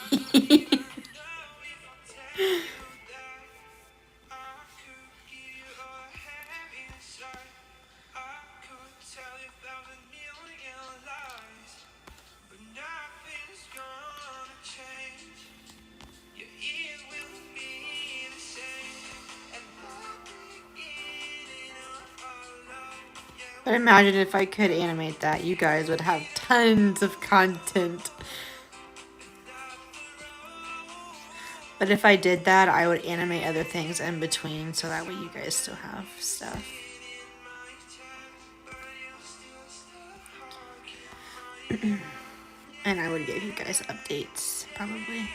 But imagine if I could animate that, you guys would have tons of content. But if I did that, I would animate other things in between so that way you guys still have stuff. And I would give you guys updates, probably.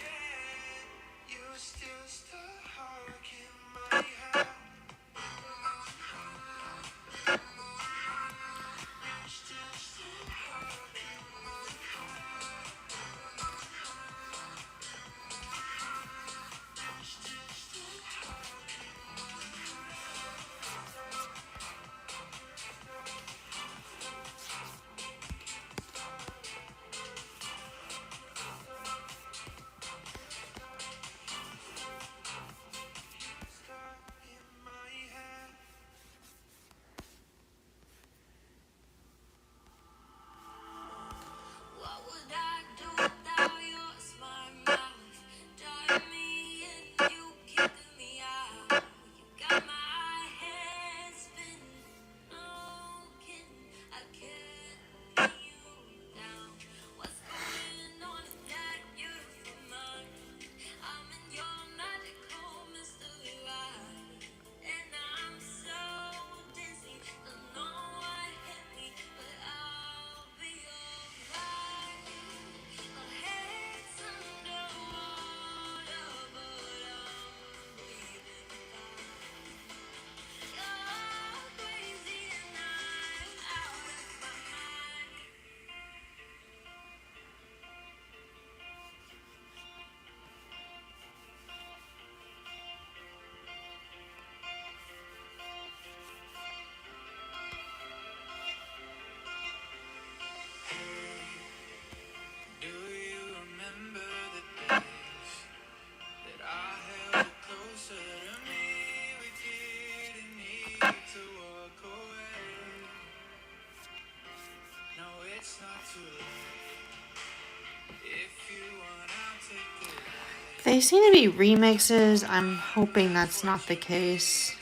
They seem to be remixes. I'm hoping that's not the case.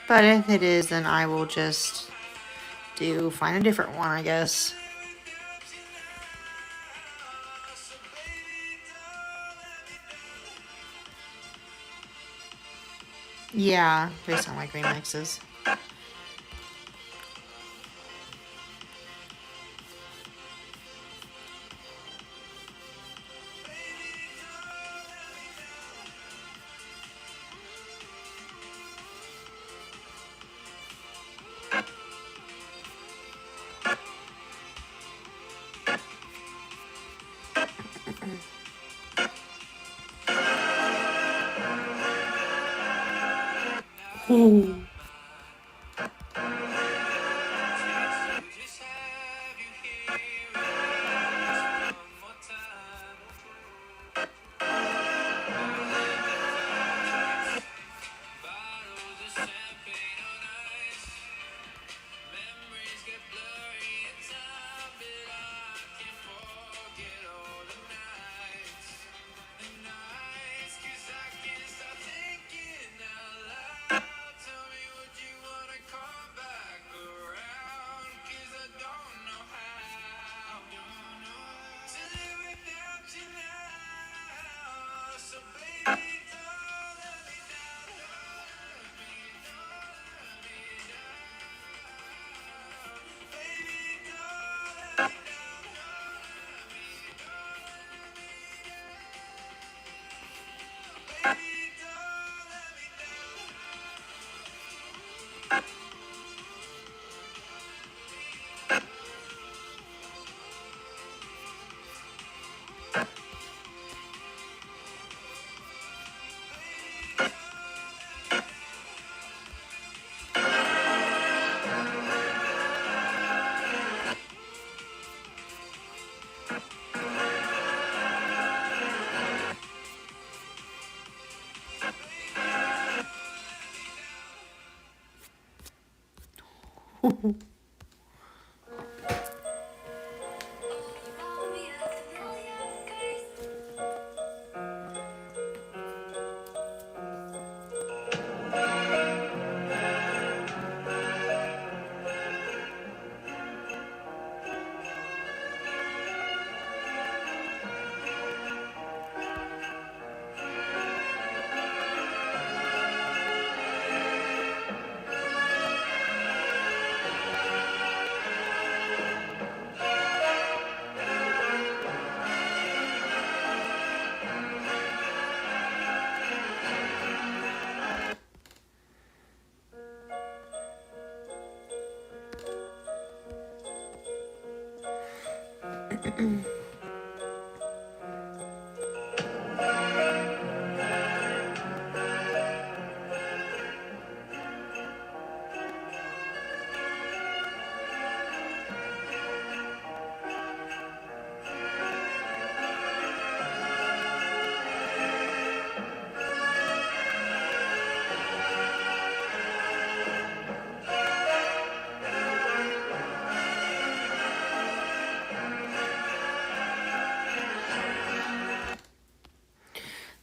But if it is, then I will just find a different one, I guess. Yeah, they sound like remixes. Ooh.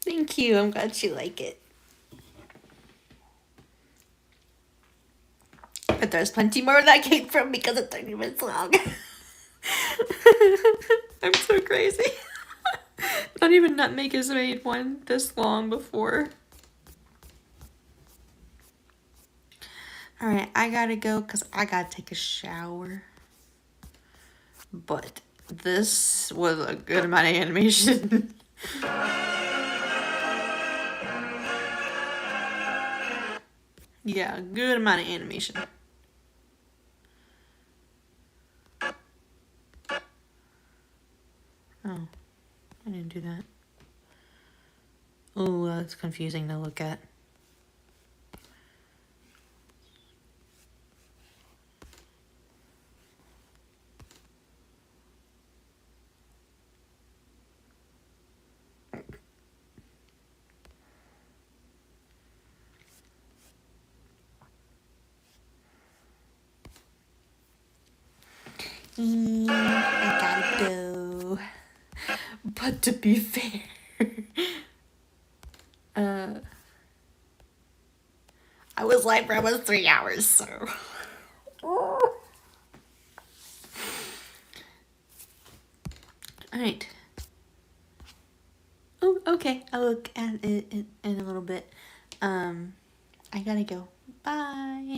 Thank you. I'm glad you like it. But there's plenty more that came from because it's 30 minutes long. I'm so crazy. Not even Nutmeg has made one this long before. Alright, I gotta go because I gotta take a shower. But this was a good amount of animation. Yeah, good amount of animation. Oh, I didn't do that. Oh, that's confusing to look at. I gotta go. But to be fair, I was live for almost 3 hours, so. Alright. Oh, okay. I'll look at it in a little bit. I gotta go. Bye.